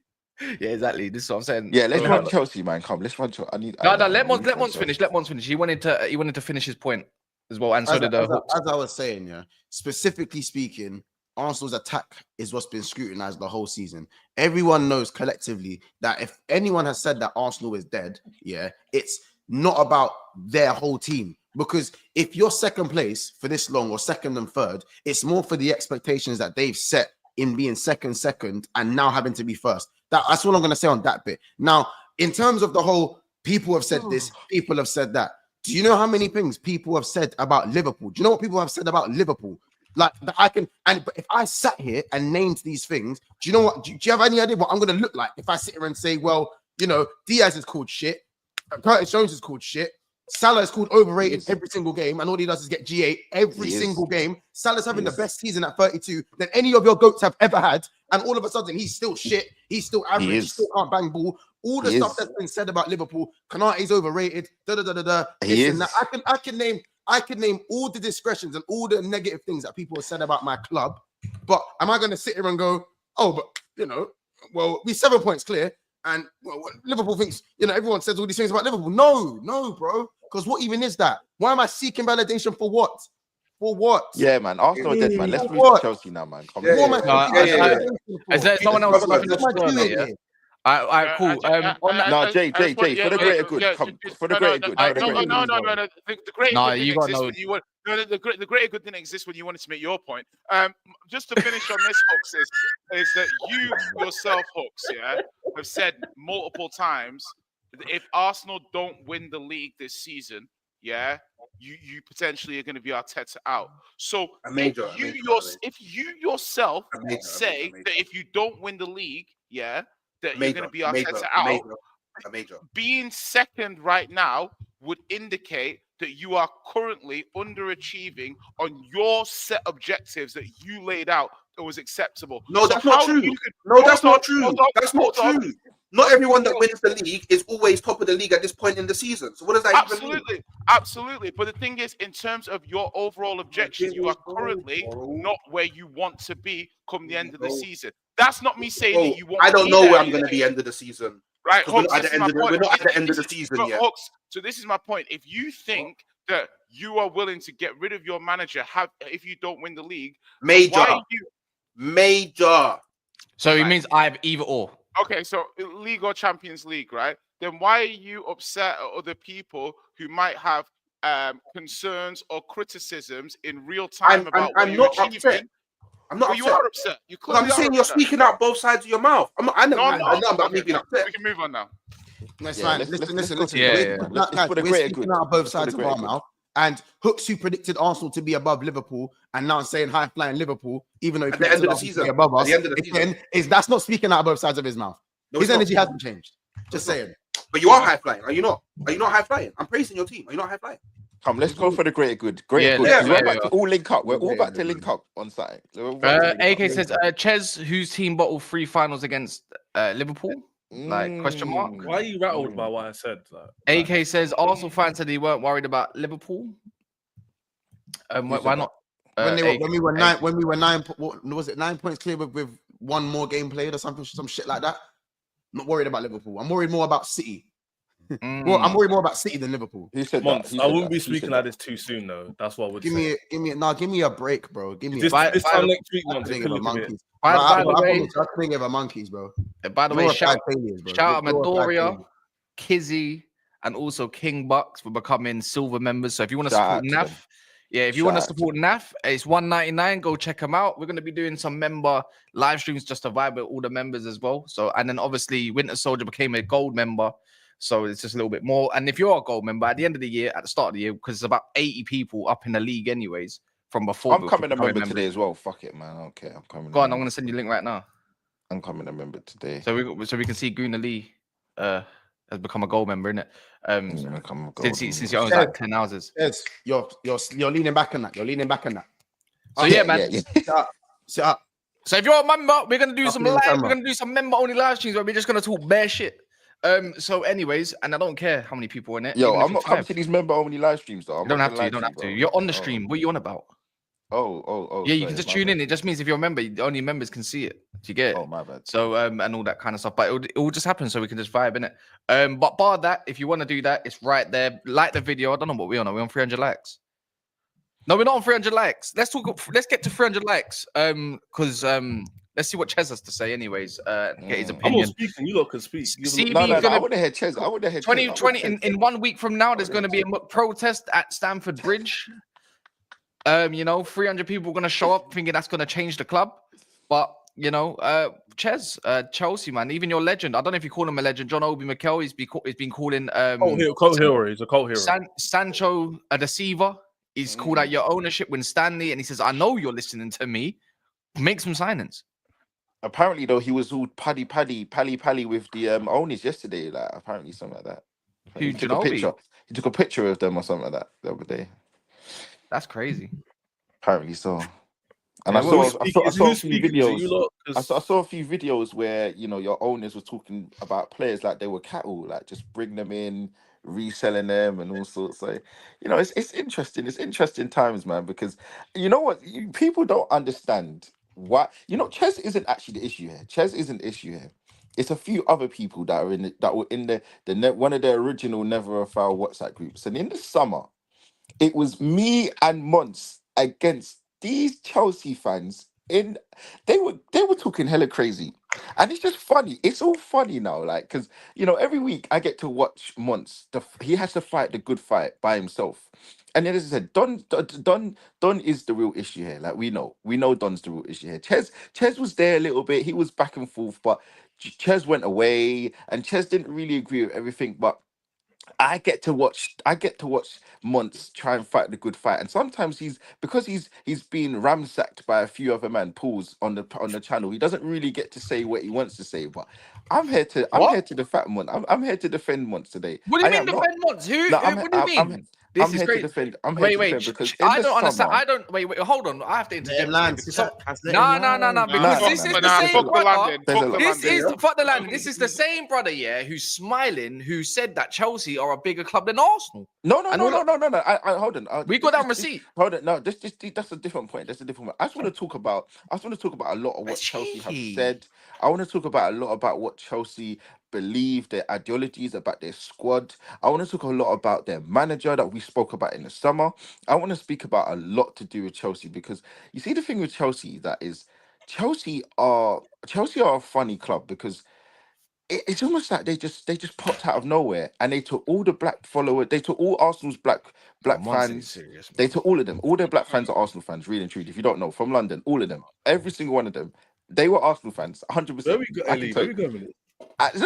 Yeah, exactly. This is what I'm saying. Yeah, let's run Chelsea, man. Come, let's run Chelsea. Let Mons finish. Let Mons finish. He wanted to finish his point as well, and so did Hooks. As I was saying, yeah. Specifically speaking, Arsenal's attack is what's been scrutinized the whole season. Everyone knows collectively that if anyone has said that Arsenal is dead, yeah, it's not about their whole team. Because if you're second place for this long, or second and third, it's more for the expectations that they've set in being second, and now having to be first. That's all I'm going to say on that bit. Now, in terms of the whole, people have said this, people have said that. Do you know how many things people have said about Liverpool? Do you know what people have said about Liverpool? Like that but if I sat here and named these things, do you know what? Do you have any idea what I'm going to look like if I sit here and say, well, you know, Diaz is called shit, Curtis Jones is called shit, Salah is called overrated every single game, and all he does is get G8 every single game. Salah's having the best season at 32 than any of your goats have ever had, and all of a sudden he's still shit, he's still average, he still can't bang ball. All the stuff that's been said about Liverpool, Konate's overrated, I can name all the discretions and all the negative things that people have said about my club. But am I going to sit here and go, oh, but you know, well, we're 7 points clear, and well, Liverpool thinks, you know, everyone says all these things about Liverpool. No, bro. Because what even is that? Why am I seeking validation for what? For what? Yeah, man. Arsenal are dead, man. Let's move to Chelsea now, man. Come on. Is there someone else? Alright, cool. No, Jay, for the greater good. For the greater good. No. The greater good didn't exist when you wanted to make your point. Just to finish on this, Hooks, is that you yourself, Hooks, have said multiple times that if Arsenal don't win the league this season, you potentially are going to be Arteta out. So if you yourself say that if you don't win the league, that you're going to be Arteta out, being second right now would indicate that you are currently underachieving on your set objectives that you laid out that was acceptable. No, that's not true. That's not true. That's not true. Not everyone that wins the league is always top of the league at this point in the season. So what does that even mean? Absolutely. But the thing is, in terms of your overall objectives, you are currently not where you want to be come the end of the season. That's not me saying that you want. I don't know where I'm going to be end of the season. Right, Hooks, we're not at the end of the season yet. Hooks, so this is my point. If you think that you are willing to get rid of your manager, if you don't win the league, major. So it means I have either or. Okay, so League or Champions League, right? Then why are you upset at other people who might have concerns or criticisms in real time about what I'm you're not upset. achieving? I'm not Well, you upset. are upset. You But I'm clearly are saying you're upset. speaking out both sides of your mouth. I No, I'm not. know I'm Okay, being upset. we can move on now. That's Yeah, fine. let's Listen. go to Yeah, the yeah. man. Guys, It's for the we're greater speaking good. out both It's for the sides of greater our good. mouth. And Hooks, who predicted Arsenal to be above Liverpool, and now saying high flying Liverpool, even though he At the end predicted of the Arsenal to be season. above At us, the end of the season. that's not speaking out both sides of his mouth. No, His it's not. energy hasn't changed. Just it's not. saying. But you are high flying. Are you not? Are you not high flying? I'm praising your team. Are you not high flying? Come, let's go for the greater good. Greater Yeah, good. let's 'Cause do we're it. about to all link up. We're all Yeah, about to link up on Saturday. We're about to link AK up. says, Ches, whose team bottled 3 finals against Liverpool? Like, question mark? Why are you rattled by what I said? AK says, Arsenal fans said he weren't worried about Liverpool. Why not? When we were nine, what was it, 9 points clear with one more game played or something, some shit like that? Not worried about Liverpool. I'm worried more about City. Well, I'm worried more about City than Liverpool. Who said Months. that? I wouldn't be speaking like this too soon, though. That's what I would say. Give me a break, bro. Give me this a this time next week, Months. I It couldn't could give a look a bit. monkeys. By the way, I couldn't give a monkeys, bro. By the way, Glorified shout failures, bro. out Glorified Madoria, failures. Kizzy, and also King Bucks for becoming silver members. So if you want to Shout support out to them. NAF, yeah, if you want to Shout out to support NAF, it's $1.99. Go check them out. We're going to be doing some member live streams just to vibe with all the members as well. So, and then obviously Winter Soldier became a gold member. So it's just a little bit more. And if you're a gold member at the end of the year, at the start of the year, because there's about 80 people up in the league anyways from before. I'm coming a member today as well. Fuck it, man. I don't care. I'm coming. Go on, I'm going to send you a link right now. I'm coming a member today. So we can see Guna Lee has become a gold member, innit? Since he owns like 10 houses. Yes, you're leaning back on that. You're leaning back on that. So yeah, man. Sit up. So if you're a member, we're gonna do Up some in the live. camera. We're gonna do some member only live streams where we're just gonna talk bare shit. So anyways, and I don't care how many people in it. Yo, even if I'm not it's coming 5. to these member only live streams though. You don't have to. You don't have to. You're on the stream. What are you on about? Oh. Yeah, you sorry, can just my tune bad. in. It just means if you're a member, only members can see it. Do you get it? Oh, my bad. So and all that kind of stuff. But it will just happen so we can just vibe in it. But bar that, if you want to do that, it's right there. Like the video. I don't know what we're on. Are we on 300 likes? No, we're not on 300 likes. Let's get to 300 likes. Because let's see what Ches has to say. Anyways, get his I'm opinion. not speaking. You lot can speak. CB No, gonna, I would have had Ches. I would have had 2020 in 1 week from now. There's going to be a protest at Stamford Bridge. 300 people are going to show up thinking that's going to change the club. But Ches, Chelsea, man, even your legend. I don't know if you call him a legend. John Obi Mikel. He's been calling cult hero. He's a cult hero. Sancho a deceiver. He's called out your ownership when Stanley, and he says, "I know you're listening to me. Make some signings." Apparently, though, he was all pally with the owners yesterday. Like, apparently, something like that. He took a picture. He took a picture of them or something like that the other day. That's crazy. Apparently so. And Yeah, I saw a few videos. I saw a few videos where your owners were talking about players like they were cattle, like just bring them in, reselling them, and all sorts. So it's interesting. It's interesting times, man. Because you know what, people don't understand why. Ches isn't actually the issue here. Ches isn't the issue here. It's a few other people that were in the one of the original Never a Foul WhatsApp groups, and in the summer, it was me and Mons against these Chelsea fans. They were talking hella crazy, and it's just funny. It's all funny now, like because every week I get to watch Mons. He has to fight the good fight by himself, and then as I said, Don is the real issue here. Like we know Don's the real issue here. Ches was there a little bit. He was back and forth, but Ches went away, and Ches didn't really agree with everything, but. I get to watch Monts try and fight the good fight, and sometimes he's been ramsacked by a few other men, Pauls on the channel. He doesn't really get to say what he wants to say, but I'm here to defend Mont. I'm here to defend Monts today. What do you mean defend Monts? What do you mean? I'm here to defend. Wait, because I don't understand. I don't wait. Hold on. I have to interject. No. Because this is the same brother. This is fuck the landing. This is the same brother, yeah, who's smiling, who said that Chelsea are a bigger club than Arsenal. No. Hold on. We got that receipt. Hold on. No, that's a different point. That's a different point. I just want to talk about a lot of what Chelsea have said. I want to talk about a lot about what Chelsea believe, their ideologies, about their squad. I want to talk a lot about their manager that we spoke about in the summer. I want to speak about a lot to do with Chelsea, because you see the thing with Chelsea, that is Chelsea are a funny club, because it's almost like they just popped out of nowhere and they took all the black followers, they took all Arsenal's black fans, serious, they took all of them, all their black fans are Arsenal fans, really and truly. If you don't know, from London, all of them, every single one of them, they were Arsenal fans, 100%. Where we go, I can Ellie? tell Where you. we going with it? I just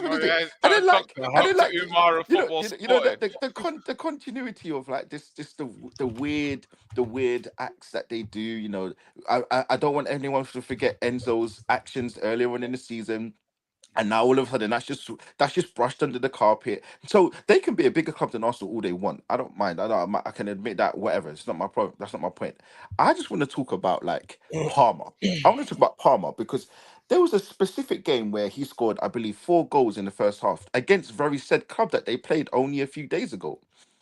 want to say, and then like, Umar of football the continuity of like this, the weird acts that they do. You know, I don't want anyone to forget Enzo's actions earlier on in the season. And now all of a sudden that's just brushed under the carpet. So they can be a bigger club than Arsenal all they want. I don't mind. I can admit that. Whatever. It's not my problem. That's not my point. I just want to talk about like Palmer. I want to talk about Palmer because there was a specific game where he scored, I believe, 4 goals in the first half against very said club that they played only a few days ago.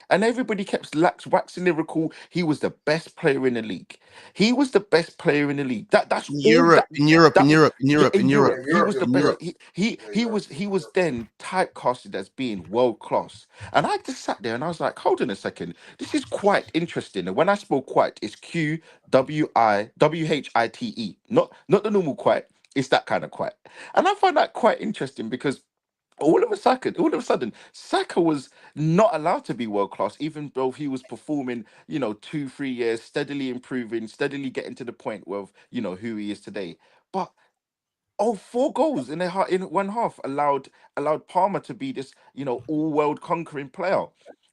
And everybody kept waxing lyrical. He was the best player in the league. He was the best player in the league. That's in all Europe, that, in Europe, that in was- Europe, in yeah, Europe, in Europe, He was the in best. Europe. He was typecasted as being world class. And I just sat there and I was like, hold on a second. This is quite interesting. And when I spell quite, it's QWHITE, not the normal quite. It's that kind of quite. And I find that quite interesting because all of a sudden, Saka was not allowed to be world class, even though he was performing, 2, 3 years, steadily improving, steadily getting to the point of, who he is today. But 4 goals in one half allowed Palmer to be this, all world conquering player.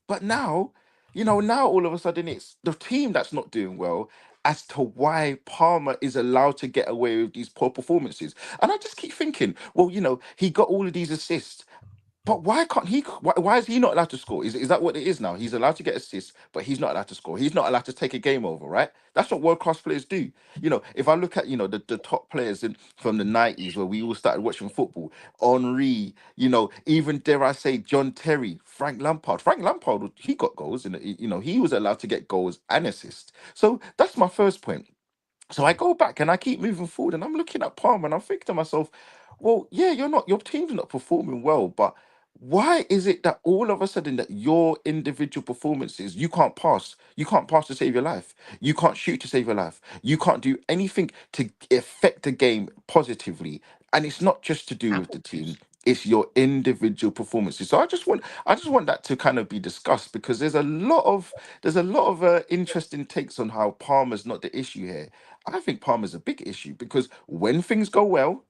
But now, now all of a sudden it's the team that's not doing well as to why Palmer is allowed to get away with these poor performances. And I just keep thinking, well, he got all of these assists. But why can't he? Why is he not allowed to score? Is that what it is now? He's allowed to get assists, but he's not allowed to score. He's not allowed to take a game over, right? That's what world class players do. If I look at the top players from the 90s where we all started watching football, Henri, even dare I say John Terry, Frank Lampard. Frank Lampard, he got goals, and he was allowed to get goals and assists. So that's my first point. So I go back and I keep moving forward, and I'm looking at Palmer and I'm thinking to myself, well, yeah, your team's not performing well, but why is it that all of a sudden that your individual performances you can't pass to save your life, you can't shoot to save your life, you can't do anything to affect the game positively, and it's not just to do with the team, it's your individual performances. So I just want that to kind of be discussed because there's a lot of interesting takes on how Palmer's not the issue here. I think Palmer's a big issue because when things go well,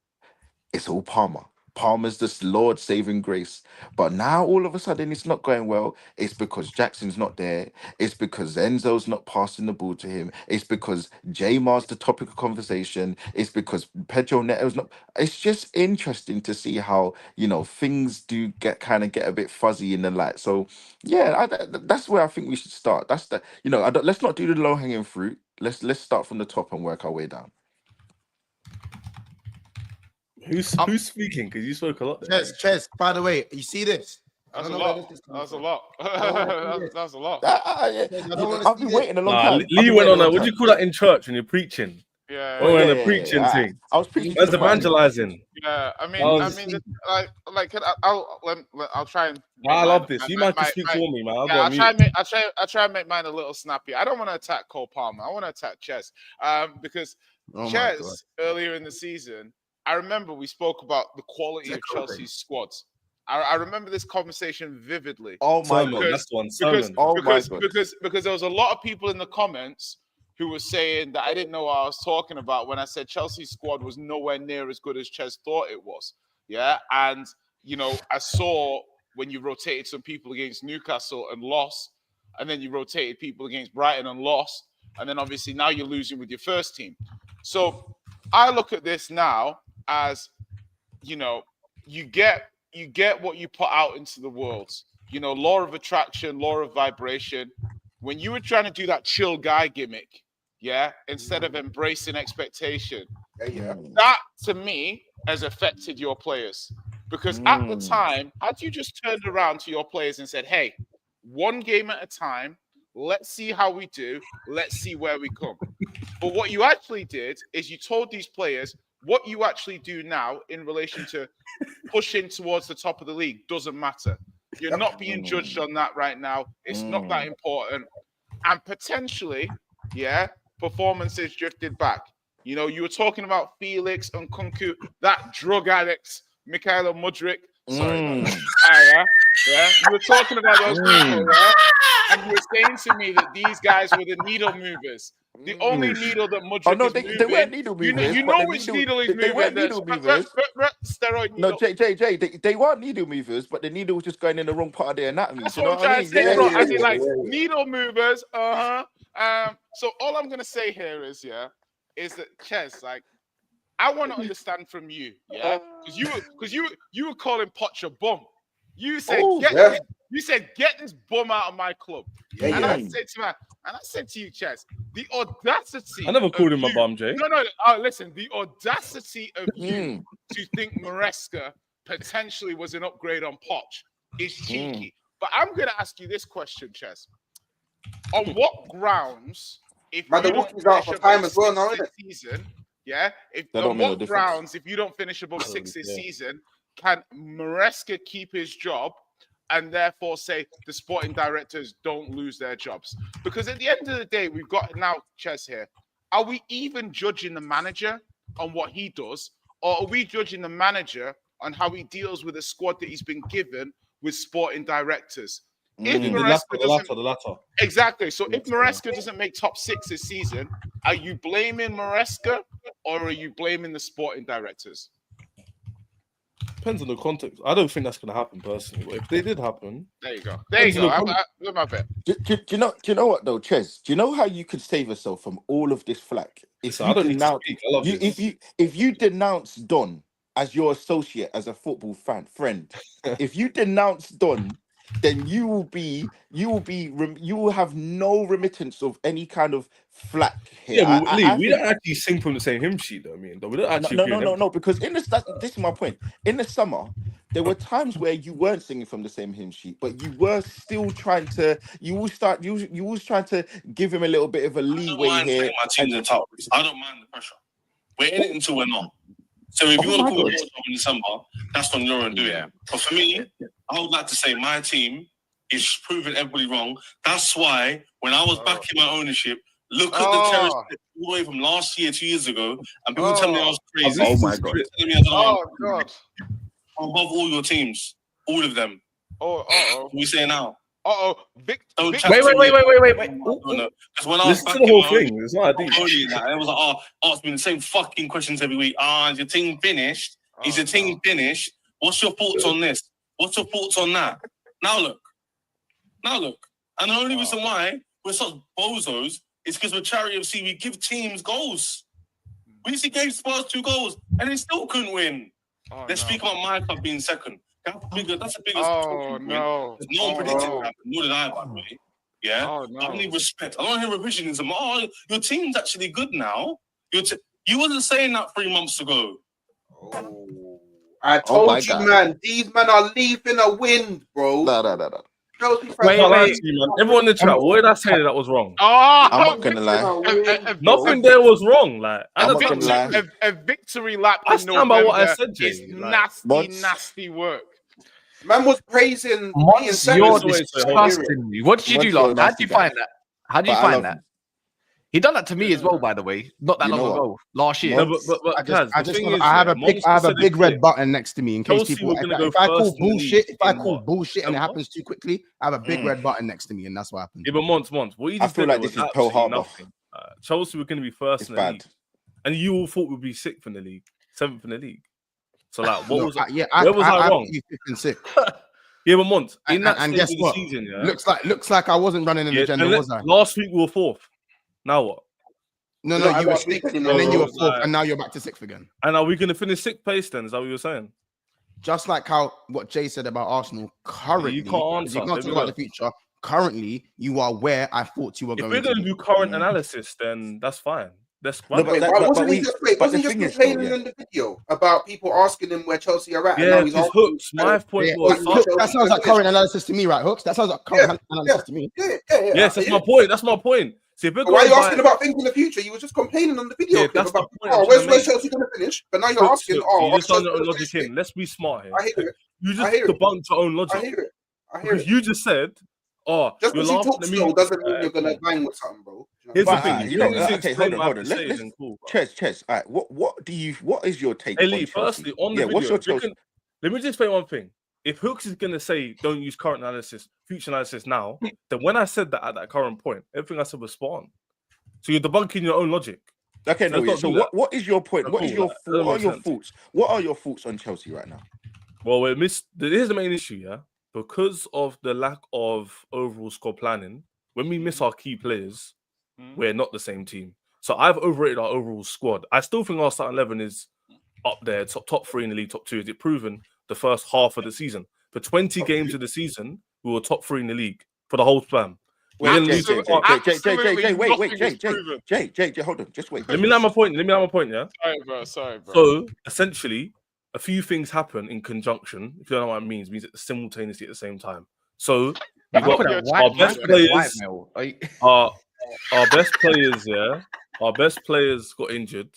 it's all Palmer. Palmer's this Lord saving grace. But now all of a sudden it's not going well. It's because Jackson's not there. It's because Enzo's not passing the ball to him. It's because Jmar's the topic of conversation. It's because Pedro Neto's not. It's just interesting to see how, things do get a bit fuzzy in the light. So yeah, that's where I think we should start. That's the, let's not do the low hanging fruit. Let's start from the top and work our way down. Who's speaking? Because you spoke a lot there. Ches, by the way, you see this? That's a lot. That's a lot. That's a lot. I've been waiting a long time. Lee went on what do you call that in church when you're preaching? Yeah. Oh, and the preaching thing. I was preaching. Where's evangelizing? Yeah, I mean, I'll try and. I love this. You might speak for me, man. I'll try and make mine a little snappy. I don't want to attack Cole Palmer. I want to attack Ches, because Ches earlier in the season, I remember we spoke about the quality of Chelsea's squads. I remember this conversation vividly. Oh my God, that's one. Because there was a lot of people in the comments who were saying that I didn't know what I was talking about when I said Chelsea's squad was nowhere near as good as Ches thought it was. Yeah, and I saw when you rotated some people against Newcastle and lost, and then you rotated people against Brighton and lost, and then obviously now you're losing with your first team. So I look at this now as, you get what you put out into the world. Law of attraction, law of vibration. When you were trying to do that chill guy gimmick, instead of embracing expectation, that to me has affected your players. Because at the time, had you just turned around to your players and said, hey, one game at a time, let's see how we do, let's see where we come. But what you actually did is you told these players, what you actually do now in relation to pushing towards the top of the league doesn't matter. You're not being judged on that right now. It's not that important. And potentially, performances drifted back. You were talking about Felix and Kunku, that drug addicts Mikhailo Mudryk. Sorry. Yeah. You were talking about those people, yeah? And you were saying to me that these guys were the needle movers. The only needle that Mudryk is moving. They weren't needle movers. You know which needle he's moving. They weren't needle movers. Steroid No, needle. they weren't needle movers, but the needle was just going in the wrong part of their anatomy. That's Do you know what I'm trying to say, Yeah, bro. yeah, As in, yeah, like, yeah. needle movers. So all I'm gonna say here is that Ches, like, I want to understand from you, yeah, because you were calling Poch a bum. You said get this bum out of my club. I said to you, Ches, the audacity. I never called him a bum, Jay. No. Listen, the audacity of you to think Maresca potentially was an upgrade on Poch is cheeky. But I'm gonna ask you this question, Ches. On what grounds, if you don't finish above time as well now, this season, yeah, if you don't finish above 6 this season, can Maresca keep his job and therefore say the sporting directors don't lose their jobs? Because at the end of the day, we've got now Ches here. Are we even judging the manager on what he does, or are we judging the manager on how he deals with the squad that he's been given with sporting directors? If the latter. Exactly. So if Maresca doesn't make top 6 this season, are you blaming Maresca or are you blaming the sporting directors? Depends on the context. I don't think that's going to happen personally. But if they did happen, there you go. There you go. Look my bet. Do you know what though, Ches? Do you know how you could save yourself from all of this flack? If you denounce Don as your associate, as a football friend, if you denounce Don, then you will have no remittance of any kind of flack here. Yeah, but Lee, we don't actually sing from the same hymn sheet, though. I mean, we don't actually. No, because this is my point. In the summer, there were times where you weren't singing from the same hymn sheet, but you were still trying to. You was trying to give him a little bit of a leeway here. My team's in top. I don't mind the pressure. We're in it until we're not. So if you want to call me in December, that's on your own doing. Yeah. But for me, I would like to say my team is proving everybody wrong. That's why when I was back in my ownership, look at the terrace all the way from last year, 2 years ago, and people tell me I was crazy. Oh my God. God. I'm above all your teams, all of them. What we say now? Wait. Because when I was back the whole thing, it's not a deep. It was like, ask me the same fucking questions every week. Is your team finished? Is your team finished? What's your thoughts on this? What's your thoughts on that? Now look. And the only reason why we're such bozos is because with Charity FC, we give teams goals. We used to give Spurs 2 goals and they still couldn't win. Let's speak about my club being second. That's the biggest. No one predicted that. Nor did I, by the way. Yeah. I need respect. I don't hear revisionism. Your team's actually good now. You wasn't saying that 3 months ago. I told you, man. These men are leaving a wind, bro. No. Wait. Everyone in the chat, what did I say that was wrong? I'm not gonna lie. Nothing there was wrong. Like, a victory lap. I stand by what I said, Jay. Nasty work. Man was praising. You're disgusting me. What did you do, last? How did you find that? How did you find that? He done that to me as well, by the way. Not that long ago, last year. No, but I have a big red button next to me in case people. If I call bullshit and it happens too quickly, I have a big red button next to me, and that's what happened. Yeah, but Mons, what you just feel like this is Pearl Harbor. Chelsea were going to be first in the league, and you all thought we'd be 6th in the league, 7th in the league. So like, what was? Where was I wrong? 5th and 6th. Yeah, but Mons, in that and guess what? Season, looks like I wasn't running an agenda, was I? Last week we were 4th. Now what? No, you were 6th, and then you were 4th, and now you're back to 6th again. And are we going to finish 6th place then? Is that what you were saying? Just like what Jay said about Arsenal, currently, you can't answer. You can't talk about the future. Currently, you are where I thought you were going. If we're going to do current analysis, then that's fine. That's fine. Wasn't he just complaining in the video about people asking him where Chelsea are at? Yeah, and now Hooks. My point was that sounds like current analysis to me, right, Hooks? That sounds like current analysis to me. Yes, that's my point. That's my point. See, why are you asking about things in the future? You were just complaining on the video clip about where's Chelsea going to finish? But now you're asking, you just don't know logic in. Let's be smart here. I hear it. You just debunked your own logic. I hear it. Because you just said, just because you talk slow doesn't mean you're going to bang with something, bro. Here's the thing. Okay, hold on. Chess. All right. What is your take? Hey, Lee, firstly, on the video, what's your Let me just say one thing. If Hooks is gonna say don't use current analysis, future analysis now, then when I said that at that current point, everything I said was spot on. So you're debunking your own logic. Okay, no. Yeah. So what is your point? What is your Cool, what are your thoughts? What are your thoughts on Chelsea right now? Well, here's the main issue, yeah. Because of the lack of overall squad planning, when we miss our key players, we're not the same team. So I've overrated our overall squad. I still think our starting 11 is up there, top 3 in the league, top 2. Is it proven the first half of the season? For 20 games of the season, we were top 3 in the league for the whole span. Jay, hold on, just wait. Let me land my point. Yeah. Sorry, bro. So essentially, a few things happen in conjunction. If you don't know what it means it's simultaneously at the same time. So we got our best players. Our best players, yeah. Our best players got injured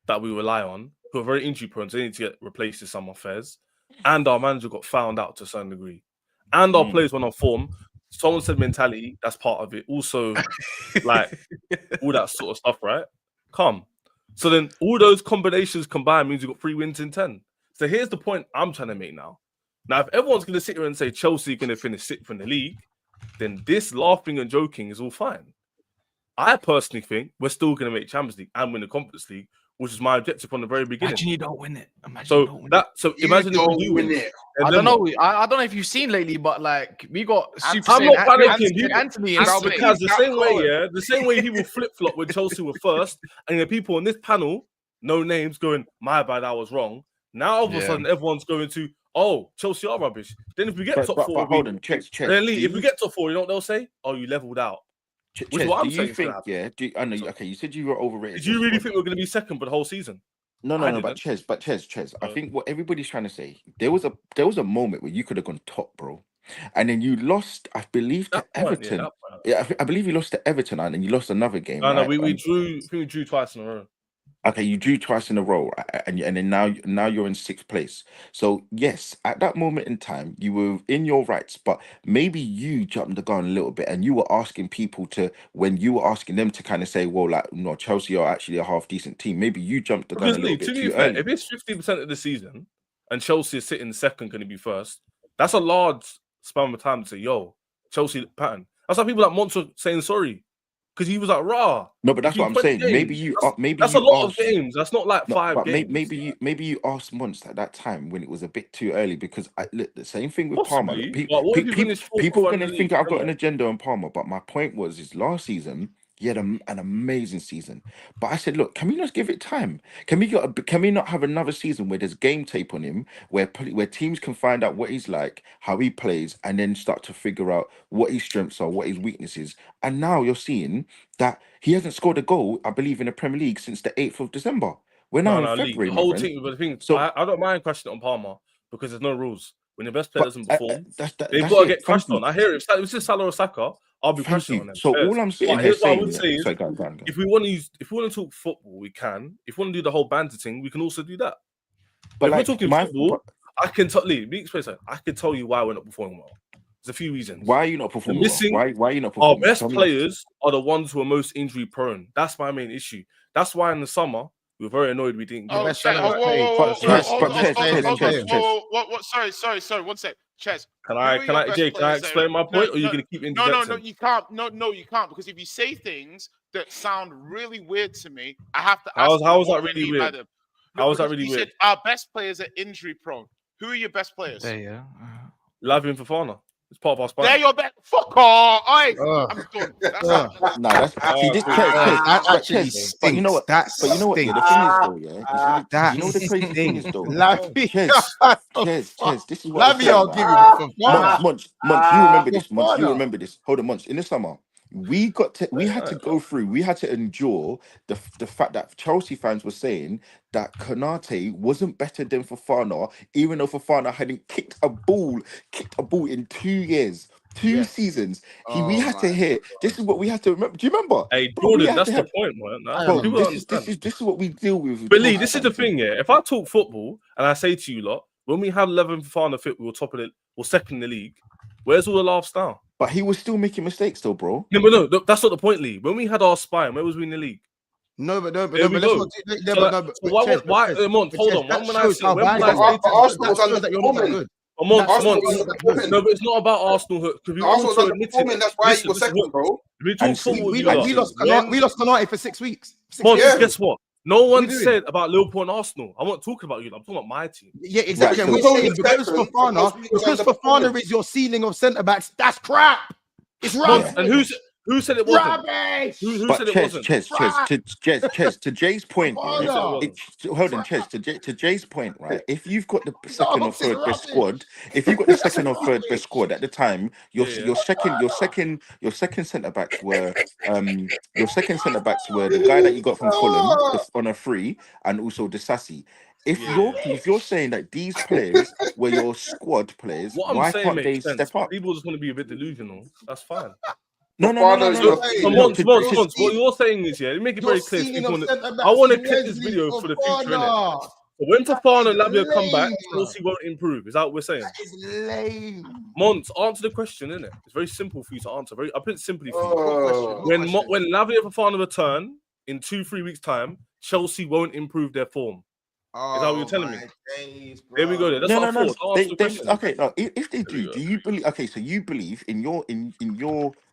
that we rely on, who are very injury prone. So they need to get replaced in some affairs. And our manager got found out to a certain degree. And our players went on form. Someone said mentality, that's part of it. Also, like all that sort of stuff, right? Come. So then all those combinations combined means we've got 3 wins in 10. So here's the point I'm trying to make now. Now, if everyone's going to sit here and say Chelsea are going to finish 6th in the league, then this laughing and joking is all fine. I personally think we're still going to make Champions League and win the Conference League, which is my objective from the very beginning. Imagine you don't win it. Imagine if we do win it. I don't know. I don't know if you've seen lately, but like we got Super I'm not panicking. Anthony because the same way people flip flop when Chelsea were first, and the people on this panel, no names, going, my bad, I was wrong. Now all of a sudden everyone's going to, oh, Chelsea are rubbish. Then if we get top 4, hold on, check. If we get top 4, you know what they'll say? Oh, you leveled out. Which is what I'm saying. Okay, you said you were overrated. Did you really think we were going to be second for the whole season? No, but Ches. I think what everybody's trying to say, there was a moment where you could have gone top, bro, and then you lost. I believe to Everton. I believe you lost to Everton, and then you lost another game. No, we drew. We drew twice in a row. Okay, you drew twice in a row, and then now you're in 6th place. So yes, at that moment in time, you were in your rights, but maybe you jumped the gun a little bit, and you were asking people when you were asking them to kind of say, well, like, no, Chelsea are actually a half decent team. Maybe you jumped the gun a little bit too early. If it's 50% of the season and Chelsea is sitting second, going to be first, that's a large span of time to say, yo, Chelsea pattern. That's why people like Monster saying sorry. Because he was like, raw. No, but that's what I'm saying. Games. That's a lot of games. That's not like 5 games. Maybe you asked Monster at that time when it was a bit too early, because look, the same thing with Palmer. People are going to think I've got an agenda on Palmer, but my point is last season he had an amazing season. But I said, look, can we not give it time? Can we not have another season where there's game tape on him, where teams can find out what he's like, how he plays, and then start to figure out what his strengths are, what his weaknesses. And now you're seeing that he hasn't scored a goal, I believe, in the Premier League since the 8th of December. We're now in February. The whole team, but the thing, so I don't mind questioning on Palmer because there's no rules. When the best player doesn't perform, they've got to get crushed on. I hear it. If it's just Salah or Saka, I'll be questioning on them. So all I'm saying is, go on. If we want to talk football, we can. If we want to do the whole banter thing, we can also do that. But if we're talking football, I can tell you why we're not performing well. There's a few reasons. Why are you not performing well? Why are you not performing? Our best players are the ones who are most injury prone. That's my main issue. That's why in the summer we were very annoyed we didn't get Sorry. 1 sec. Ches. Can I explain my point, or are you going to keep interjecting? No, you can't. No, you can't, because if you say things that sound really weird to me, I have to ask. How was that really weird? How was that really weird? You said our best players are injury prone. Who are your best players? Lavia and Fofana. It's part of our spine. They're your best. Fuck off! I'm done. That's actually stinks. But you know what? The thing is, though, yeah. You know the crazy thing is, though. Ches, this is what Lavia, I'll give you Munch, you remember this. You remember this. Hold on, Munch. In the summer, we had to endure the fact that Chelsea fans were saying that Konate wasn't better than Fofana, even though Fofana hadn't kicked a ball in 2 years, two seasons. We had to hear. This is what we had to remember. Do you remember? Hey, Jordan, that's the point, man. This is what we deal with. But Lee, this is the thing, yeah. If I talk football and I say to you lot, when we had 11 Fofana fit, we were top of it, or second in the league. Where's all the laughs now? But he was still making mistakes, though, bro. No, that's not the point, Lee. When we had our spine, where was we in the league? No, but There let's we not go. do. So why, Mont, hold on. That When I shows say, how when bad I you say are. to Arsenal That was shows that you're not that underperforming. good. Mont, Arsenal Mont. was underperforming. No, but it's not about Arsenal because we Arsenal was also admitted. underperforming. That's why you were second, bro. We talk football. We lost Konate for 6 weeks. Mont, guess what? No one doing? said about Liverpool and Arsenal. I'm not talking about you. I'm talking about my team. Yeah, exactly. Right, And we're so- saying because Second, Fofana is your ceiling of centre backs. That's crap. It's Mont, rubbish. and who said it wasn't? Rubbish. Who But said it Ches, wasn't? Ches, to Jay's point, Fofana. hold on, Ches, to Jay's point, right? If you've got the No, second or it's third best rubbish. squad, if you've got the second or third best Rubbish. squad at the time, your second centre backs were the guy that you got from Fulham on a free, and also Disasi. If you're saying that these players were your squad players, What I'm why saying can't they makes sense. step up? People just want to be a bit delusional. That's fine. No. Mont, what you're saying is, yeah, make it very clear. I want to clip this video for the future, innit? So when Fofana and Lavia come back, Chelsea won't improve. Is that what we're saying? That is lame. Mont, answer the question, innit? It's very simple for you to answer. I put it simply for you. Oh. When Lavia and Fofana return in 2-3 weeks' time, Chelsea won't improve their form. Is that what you're telling me? There we go. There. That's No. what I thought. Answer the question. Okay, no, if they do you believe? Okay, so you believe in your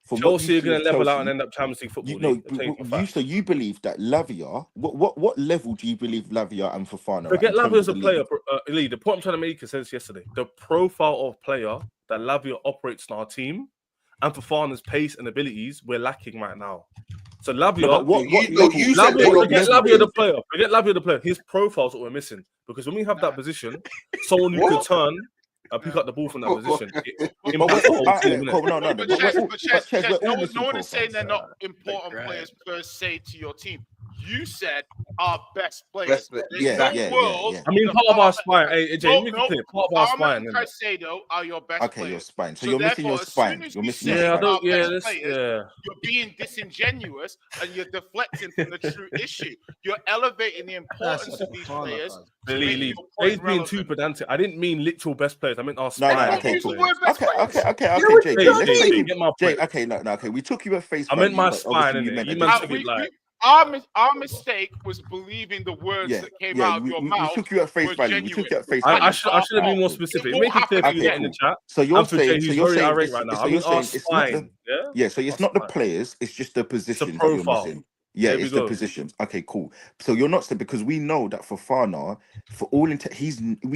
from Chelsea are going to level Chelsea, out and end up Champions League football. So you believe that Lavia? What level do you believe Lavia and Fofana? Forget Lavia as a player, Lee. The point I'm trying to make is since yesterday, the profile of player that Lavia operates in our team and Fofana's pace and abilities we're lacking right now. So Lavia, forget Lavia the player. Forget Lavia the player. His profile's what we're missing because when we have that position, someone who could turn and pick up the ball from that position. No one is saying they're not important players per se to your team. You said our best players. I mean, part of our spine. Hey, Jay, make it clear. Part of our spine. Caicedo are your best players. Your spine. So you're missing your spine. You're missing your spine. You're being disingenuous and you're deflecting from the true issue. You're elevating the importance of these players. Lee, Jay's being too pedantic. I didn't mean literal best players. I meant our spine. Okay, Jay. Okay. We took you at face value. I meant my spine. You meant to be like. Our mistake was believing the words that came out of your mouth. We took you at face value. We took you at face value. I should have been more specific. Make it clear if you get in the chat. So you're saying, irate right now. I mean, our spine. So it's not the players. It's just the position that you're missing. Yeah, it's the positions. Okay, cool. So you're not saying because we know that Fofana, for all we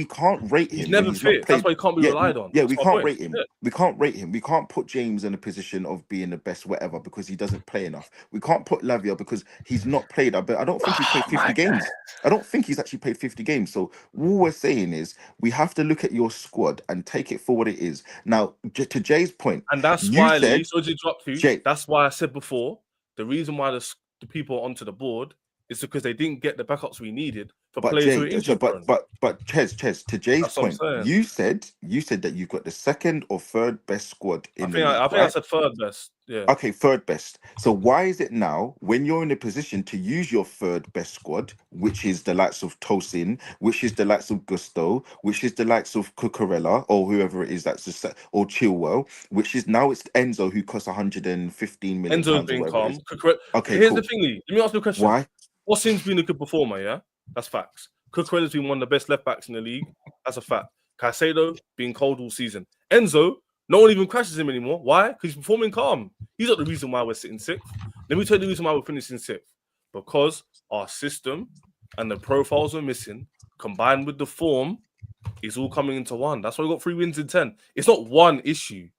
can't rate him. He's never fit. That's why he can't be relied on. Yeah, we can't rate him. We can't rate him. We can't put James in a position of being the best, whatever, because he doesn't play enough. We can't put Lavia because he's not played. But I don't think he's played 50 games. I don't think he's actually played 50 games. So all we're saying is we have to look at your squad and take it for what it is. Now, to Jay's point, and that's why Lee, so to drop you. That's why I said before the reason why the people onto the board is because they didn't get the backups we needed for players who are injured. But Ches, to Jay's point, you said that you've got the second or third best squad in the league. I think I said third best. Yeah. Okay, third best. So why is it now when you're in a position to use your third best squad, which is the likes of Tosin, which is the likes of Gusto, which is the likes of Cucurella or whoever it is or Chilwell, which is now it's Enzo who costs 115 million. Enzo's been calm. Okay, here's the thing, Lee. Let me ask you a question. Why? Osimhen's been a good performer, yeah? That's facts. Cucurella's been one of the best left backs in the league. That's a fact. Caicedo being cold all season. Enzo, no one even crashes him anymore. Why? Because he's performing calm. He's not the reason why we're sitting sixth. Let me tell you the reason why we're finishing sixth. Because our system and the profiles we're missing, combined with the form, is all coming into one. That's why we got 3 wins in 10. It's not one issue.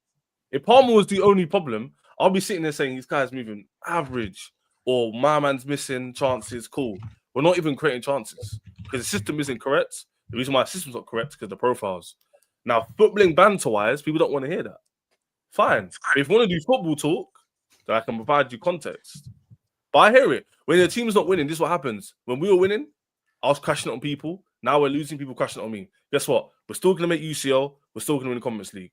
If Palmer was the only problem, I'll be sitting there saying this guy's moving average or my man's missing chances. Cool. We're not even creating chances because the system isn't correct. The reason why the system's not correct is because the profiles. Now, footballing banter-wise, people don't want to hear that. Fine. If you want to do football talk, then I can provide you context. But I hear it. When the team's not winning, this is what happens. When we were winning, I was crashing it on people. Now we're losing, people crashing it on me. Guess what? We're still going to make UCL. We're still going to win the Conference League.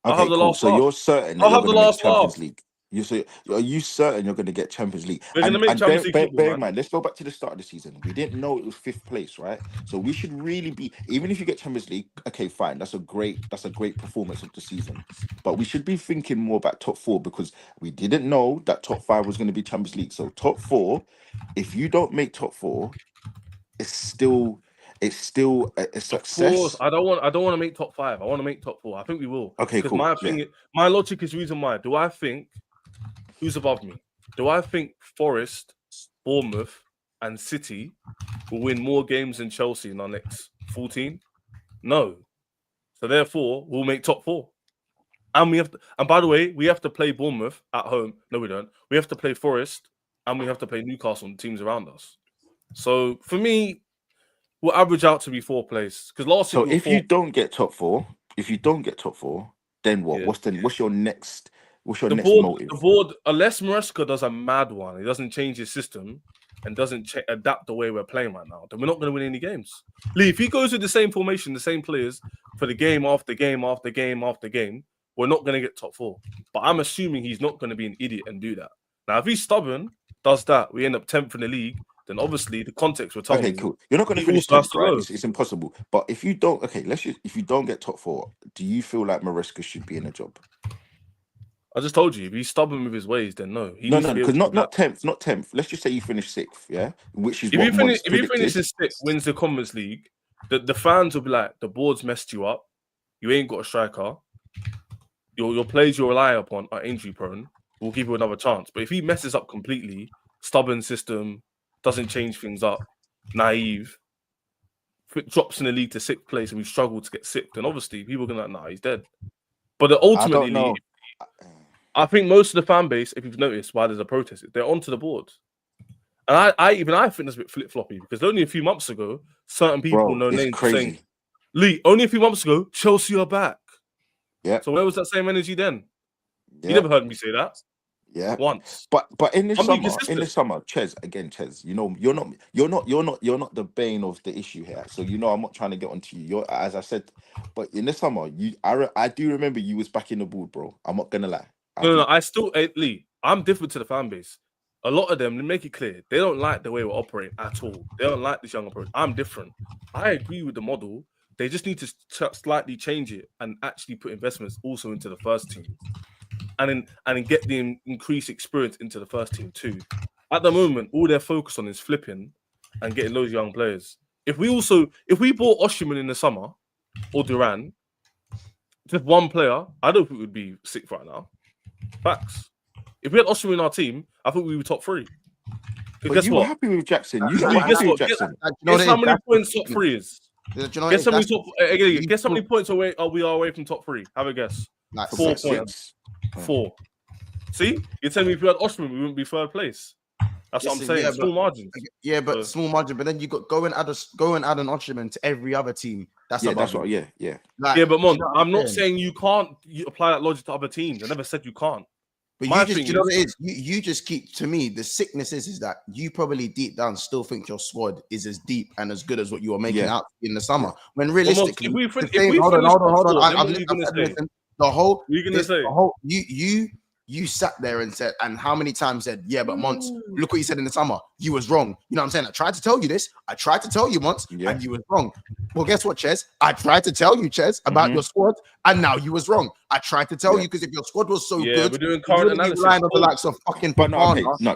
Okay, I'll have the last so laugh. you're certain I'll have the last Champions laugh. League. Are you certain you're going to get Champions League? We're going to make Champions League football, bear in man. mind, let's go back to the start of the season. We didn't know it was 5th place, right? So we should really be, even if you get Champions League, okay, fine. That's a great performance of the season. But we should be thinking more about top 4 because we didn't know that top 5 was going to be Champions League. So top 4, if you don't make top 4, it's still a success. Of course, I don't want to make top 5. I want to make top 4. I think we will. Okay, cool. My logic is the reason why. Do I think who's above me? Do I think Forest, Bournemouth, and City will win more games than Chelsea in our next 14? No. So therefore, we'll make top 4. And we have to, and by the way, we have to play Bournemouth at home. No, we don't. We have to play Forest and we have to play Newcastle and teams around us. So for me, we'll average out to be 4th place. Because last So year, if you don't get top 4, then what? Yeah. What's your next motive? The board, unless Maresca does a mad one, he doesn't change his system and doesn't adapt the way we're playing right now, then we're not going to win any games. Lee, if he goes with the same formation, the same players for the game after game after game after game, we're not going to get top 4. But I'm assuming he's not going to be an idiot and do that. Now, if he's stubborn, does that, we end up 10th in the league, then obviously the context we're talking. Okay, cool. You're not going to finish 10th, right? It's impossible. But if you don't, if you don't get top 4, do you feel like Maresca should be in a job? I just told you, if he's stubborn with his ways, then no. No, because not 10th. Let's just say you finish 6th, yeah? Which is if he finishes 6th, wins the Conference League, the fans will be like, the board's messed you up. You ain't got a striker. Your players you rely upon are injury prone. We'll give you another chance. But if he messes up completely, stubborn system, doesn't change things up, naive, drops in the league to 6th place and we struggle to get 6th, then obviously people are going to like, nah, he's dead. But ultimately, I think most of the fan base, if you've noticed why there's a protest, they're onto the board. And I think that's a bit flip-floppy because only a few months ago, certain people know names saying, Lee, only a few months ago, Chelsea are back. Yeah. So where was that same energy then? Yeah. You never heard me say that. Yeah. Once. But in the summer, Ches, you know, you're not the bane of the issue here. So you know I'm not trying to get onto you. You're, as I said, but in the summer, I do remember you was back in the board, bro. I'm not gonna lie. No, I still Lee, I'm different to the fan base. A lot of them, they make it clear, they don't like the way we're operating at all. They don't like this young approach. I'm different. I agree with the model. They just need to slightly change it and actually put investments also into the first team, and then get the increased experience into the first team too. At the moment, all they're focused on is flipping and getting those young players. If we bought Osimhen in the summer or Duran, just one player, I don't think we'd be 6th right now. Facts. If we had Osimhen in our team, I think we were top 3. But you were happy with Jackson. You were happy with Jackson. Guess how many points top 3 is? Guess how many points we are away from top 3? Have a guess. Like 4 points. 4. See, you're telling me if we had Osimhen, we wouldn't be 3rd place. That's what I'm saying. Small margins. Yeah, but small margin. But then you got go and add an Osimhen to every other team. That's what. Yeah. Like, yeah, but Mon, I'm not saying you can't apply that logic to other teams. I never said you can't. But you know what it is? You just keep, to me, the sickness is that you probably deep down still think your squad is as deep and as good as what you were making out in the summer. When realistically, hold on. You sat there and said, and how many times said, yeah, but Mons, look what you said in the summer. You was wrong. You know what I'm saying? I tried to tell you this. I tried to tell you, Mons, and you was wrong. Well, guess what, Ches? I tried to tell you, Ches, about your squad, and now you was wrong. I tried to tell you because if your squad was so good, we're doing current analysis. On the likes of fucking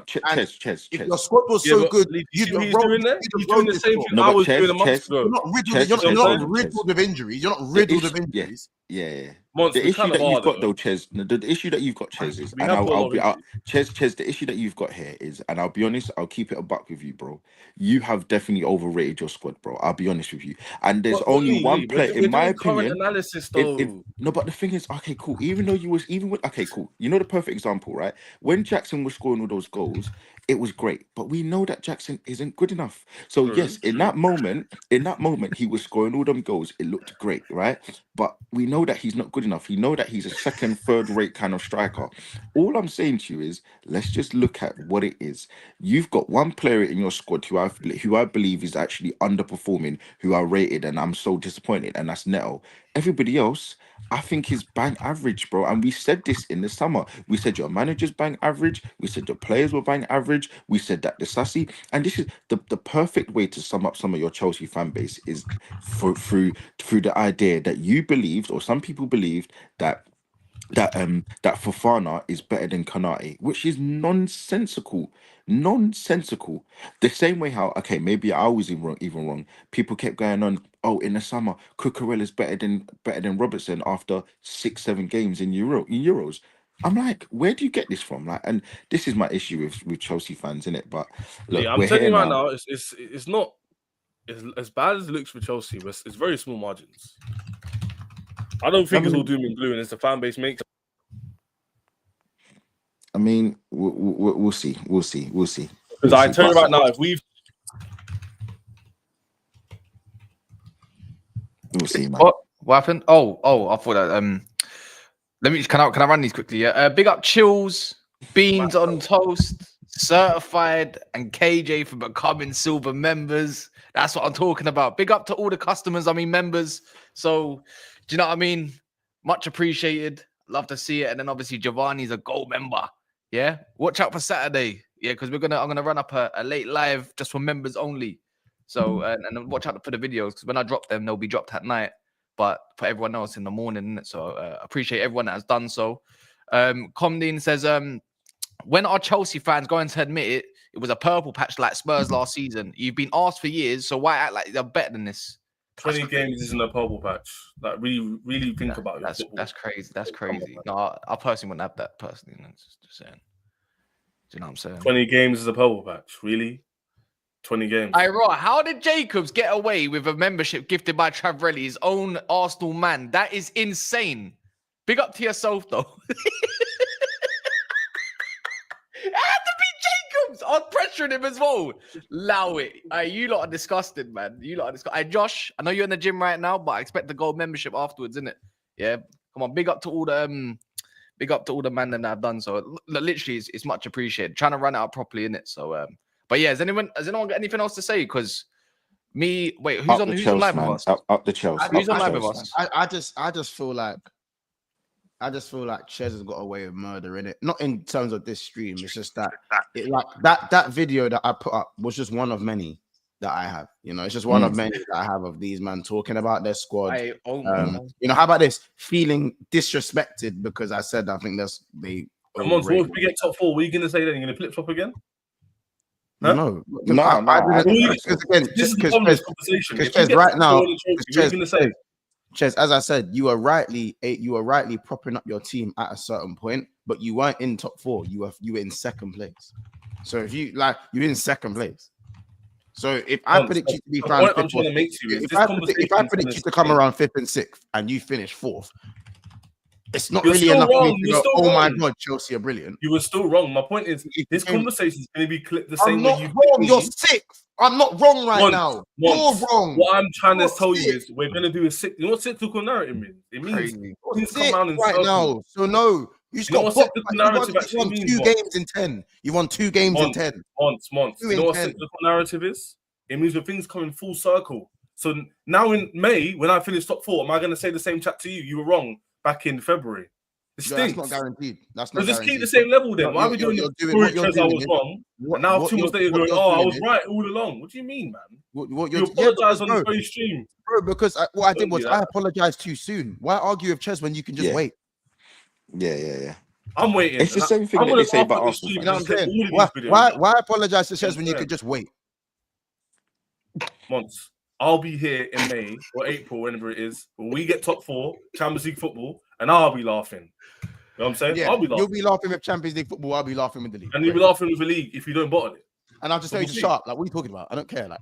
Ches. If your squad was so good, you'd be doing the same thing I was doing a month ago. You're not riddled with injuries. You're not riddled with injuries. Yeah. The issue that you've got though, Ches, the issue that you've got, Ches, is, and I'll be Ches, the issue that you've got here is, and I'll be honest, I'll keep it a buck with you, bro. You have definitely overrated your squad, bro. I'll be honest with you. And there's only one player, in my opinion. Analysis, though. No, but the thing is, okay, cool. Even though you was okay, cool. You know the perfect example, right? When Jackson was scoring all those goals, it was great, but we know that Jackson isn't good enough. So yes, in that moment, he was scoring all them goals. It looked great, right? But we know that he's not good enough. We know that he's a second, third-rate kind of striker. All I'm saying to you is, let's just look at what it is. You've got one player in your squad who I believe is actually underperforming, who I rated, and I'm so disappointed, and that's Neto. Everybody else, I think, is bang bang average, bro. And we said this in the summer. We said your managers bang average. We said your players were bang average. We said that the Sassy, and this is the perfect way to sum up some of your Chelsea fan base is through the idea that you believed, or some people believed, that Fofana is better than Kanate, which is nonsensical. The same way how, okay, maybe I was even wrong. People kept going on, oh, in the summer, Cucurella's better than Robertson after 6-7 games in Euros. I'm like, where do you get this from? Like, and this is my issue with Chelsea fans, innit? But look, I'm we're telling here you right now. now, it's not as bad as it looks for Chelsea, but it's very small margins. I don't think it's all doom and gloom, and it's the fan base makes. I mean, we'll see. Because I tell you right now, if we've we'll see, man. What happened? Oh, I thought that. Can I run these quickly? Yeah. Big up Chills, Beans on Toast, Certified, and KJ for becoming silver members. That's what I'm talking about. Big up to all the customers, members. So, do you know what I mean? Much appreciated. Love to see it. And then obviously Giovanni's a gold member. Yeah. Watch out for Saturday. Yeah, because I'm gonna run up a late live just for members only. So and watch out for the videos, because when I drop them, they'll be dropped at night. But for everyone else in the morning, so appreciate everyone that has done so. Comdine says, when are Chelsea fans going to admit it? It was a purple patch like Spurs last season. You've been asked for years, so why act like they're better than this? 20 games isn't a purple patch. Like, really think about it. That's crazy. That's crazy. No, I personally wouldn't have that personally. Just saying. Do you know what I'm saying? 20 games is a purple patch. Really? 20 games. How did Jacobs get away with a membership gifted by Travrelli, his own Arsenal man? That is insane. Big up to yourself, though. It had to be Jacobs. I was pressuring him as well. Allow it. You lot are disgusting, man. You lot are disgusting. Hey, Josh, I know you're in the gym right now, but I expect the gold membership afterwards, isn't it? Yeah. Come on. Big up to all the man that have done so. Literally, it's much appreciated. Trying to run it out properly, innit? So, but yeah, has anyone got anything else to say? Because who's on live with us? Up the Chelsea. Who's on live with us? I just feel like Chez has got away with murder in it. Not in terms of this stream. It's just that that video that I put up was just one of many that I have. You know, it's just one of many that I have of these men talking about their squad. You know, how about this? Feeling disrespected because I said I think they. Come on, if we get top 4, what are you gonna say then? You're gonna flip flop again? Huh? No. This is the honest conversation. Because right now, say? Ches, as I said, you were rightly propping up your team at a certain point, but you weren't in top 4. You were in second place. So if you're in second place. So if I predict you to be found fifth, if I predict you to come around 5th and 6th, and you finish 4th, it's not really enough for me to go, oh my God, Chelsea are brilliant. You were still wrong. My point is, this conversation is going to be clipped the same way you. You're 6th. I'm not wrong now. You're wrong. What I'm trying to tell you is, we're going to do a you know what cyclical narrative means? It means things come around in circles. Now. So no, you won 2 games in 10. You won 2 games in 10. Months. You know what cyclical narrative is? It means when things come in full circle. So now in May, when I finish top 4, am I going to say the same chat to you? You were wrong back in February. That's not guaranteed. That's not. Just keep the same level then. Why are we doing it? Because I was wrong. And now 2 months later, going, I was right all along. What do you mean, man? You apologize on the very stream, bro. Because what I did was I apologized too soon. Why argue with Ches when you can just wait? Yeah. I'm waiting. It's the same thing that they say about Arsenal. You know what I'm saying? Why apologize to Ches when you could just wait? Months. I'll be here in May or April, whenever it is, when we get top 4 Champions League football, and I'll be laughing. You know what I'm saying? Yeah, I'll be laughing. You'll be laughing with Champions League football. I'll be laughing with the league. And you'll be laughing with the league if you don't bottle it. And I'll just tell you to shut up. Like, what are you talking about? I don't care. Like,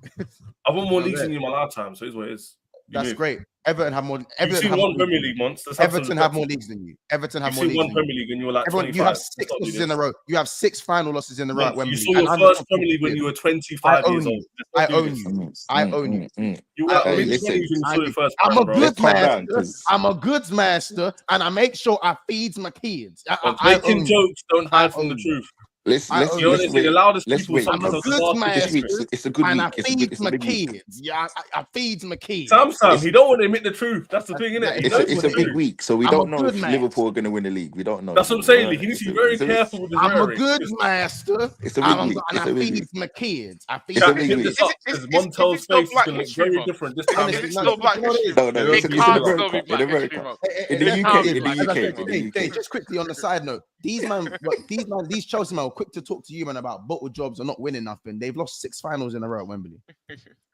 I've won more leagues than you in my lifetime, so it's what it is. That's great. Everton have more. You've seen one Premier League once. Everton have more leagues than you. Everton have more leagues. You've seen one Premier League and you were like 25. You have 6 losses in a row. You have 6 final losses in a row at Wembley. You saw your first Premier League when you were 25 years old. I own you. I own you. You were mid-20s when you saw your first. I'm a good master. I'm a goods master, and I make sure I feed my kids. Making jokes don't hide from the truth. Let's the loudest let's people wait. I'm a sometimes good are man. It's a good And week. I It's feed my a big week. kids. Yeah, I feed my kids. Sam, he don't want to admit the truth. That's the thing, innit? It's a big week, so we don't know if Liverpool are going to win the league. We don't know. That's what I'm saying. He needs to be very careful with his I'm a rhetoric. good master. It's a big week. And It's a I big feed week. my kids. I feed It's a my big week. Because Montel's face is going to look very different this time. Is it still Black History No, Month? no, It it's can't in still be America. In Black History America. Month. In the It UK. can't be In Black the History UK. Month. In the UK. Just quickly on the side note, these Chelsea man were quick to talk to you, man, about bottle jobs and not winning nothing. They've lost 6 finals in a row at Wembley.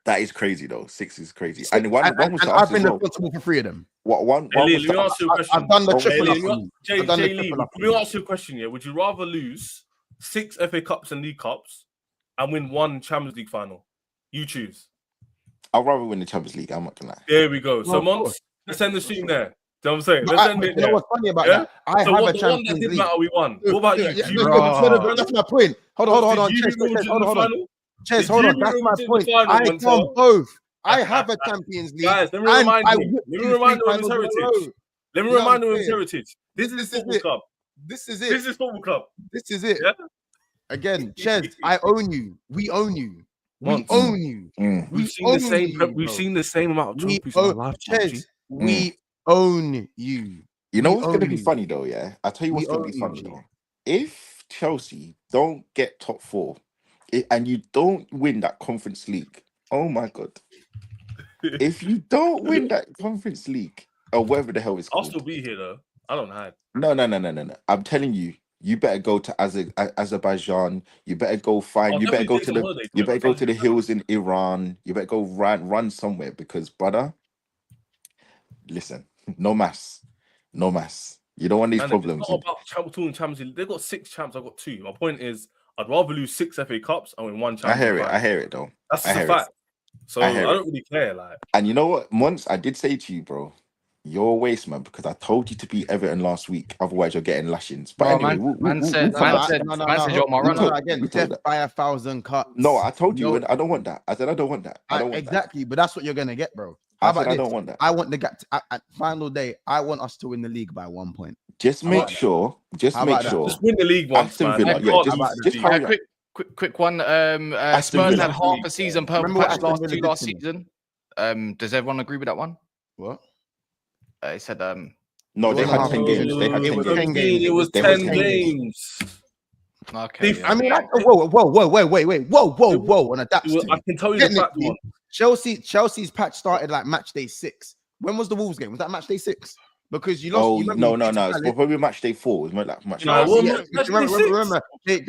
That is crazy, though. 6 is crazy. And one was to I've us been as well. responsible for 3 of them. One Hey, Lee, was let me to ask you a question. I've done the Hey, triple Lee, up on you. I've done the triple up let me ask you a question. Yeah, would you rather lose 6 FA Cups and League Cups and win 1 Champions League final? You choose. I'd rather win the Champions League. I'm not gonna lie. There we go. So, Well, Mons, let's send the stream there. You know what I'm saying? But Let's end it you know there. what's funny about Yeah? that? I So have what, a the one that Champions did League. matter, we won. What about you? Yeah, Do you no, that's my point. Hold on. Did you Chess, beat Real hold on. Madrid in the final? Chess, Did hold you on. beat That's Real my Madrid in the point. final, I Montel? won both. I have a Champions League. Guys, let me and remind I you. whipped Let me you remind 3 you of his finals in a heritage. row. Let me You know remind what you I'm of his saying? heritage. This is This is football it. club. This is it. This is football club. This is it. Yeah? Again, Ches, I own you. We own you. We Once. own you. We've seen the same. We've seen the same amount of trophies in our lifetime. Ches, we own you. You know We what's going to own be you. funny, though, yeah? I'll tell you what's We going to be own funny, you, G. though. If Chelsea don't get top 4 and you don't win that Conference League, oh, my God. If you don't win that Conference League, or whatever the hell it's I'll called. still be here though. I don't hide. No. I'm telling you, you better go to Azerbaijan. You better go find. I'll You better definitely go take to some the. holiday, You bro. better go to the hills in Iran. You better go run somewhere because, brother. Listen, no mass. You don't want these Man, problems. it's not about Champions League. They've got 6 champs. I've got 2. My point is, I'd rather lose 6 FA Cups and win 1 I Champions League. I hear it though. That's I just a hear fact. So I I hear don't really care. Like, And you know what? Once I did say to you, bro, you're a waste man because I told you to beat Everton last week. Otherwise, you're getting lashings. But Bro, anyway, man said you're my runner. Again, death by 1,000 cuts. No, I told you I don't want that. I said I don't want that. I don't want exactly, but that's what you're gonna get, bro. I How said about I this? don't want that. I want the gap at final day. I want us to win the league by 1 point. Just make sure. Just How make about that? sure. just win the league once, Aston man. Villa, You yeah, can't just- lose the just league. hurry up. Quick one. Spurs Villa. had half a season per Remember what patch Aston last Villa did last to me? season. Does everyone agree with that one? What? He said No, they It had was 10 games. They had it 10 was games. 10 games. It was There 10 was 10 games. okay. I mean, whoa, on a dap. I can tell you the fact, man. Chelsea's patch started like match day 6. When was the Wolves game? Was that match day 6? Because you lost. Oh, you remember no. you beat It's Palace. probably match day 4. It was like match No, day well, 6. no, match day remember, six.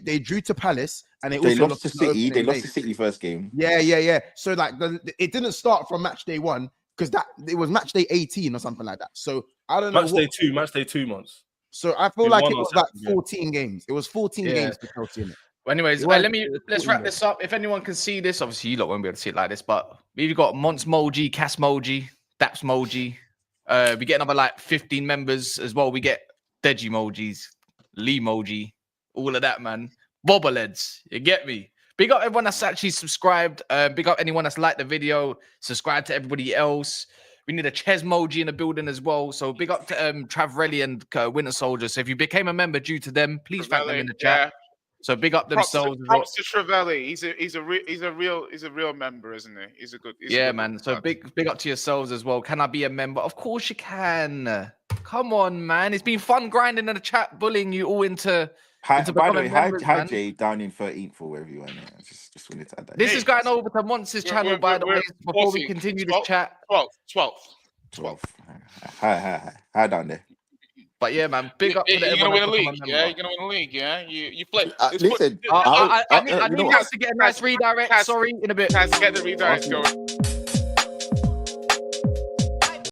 they drew to Palace and they They also lost to in the City. They opening lost day. to City first game. Yeah. So like it didn't start from match day 1 because it was match day 18 or something like that. So I don't know. Match day 2 months. So I feel They like won it on was like Saturday. 14 games. It was 14 Yeah. games for Chelsea in it. Well, anyways, It was- let's wrap this up. If anyone can see this, obviously you lot won't be able to see it like this, but we've got Mons Moji, Cass Moji, Daps Moji. We get another like 15 members as well. We get Deji Mojis, Lee Moji, all of that, man. Bobbleheads, you get me? Big up everyone that's actually subscribed. Big up anyone that's liked the video. Subscribe to everybody else. We need a Ches Moji in the building as well. So big up to Travrelli and Winter Soldier. So if you became a member due to them, please thank them in the chat. Yeah. So big up themselves. Props to Travelli. He's a real member, isn't he? He's a good. Man. So big up to yourselves as well. Can I be a member? Of course you can. Come on, man. It's been fun grinding in the chat, bullying you all into. By the way, becoming members, hi man. Jay down in 13th or wherever you are. Just wanted to add that. This is going over to Monster's channel, by the way. Before we continue this chat. 12. Hi down there. But yeah, man, big up to You're everyone. gonna win a league, yeah. You're gonna win a league, yeah. You play. Listen, I need you know us to get a nice redirect. Sorry, in a bit. Get the redirect going.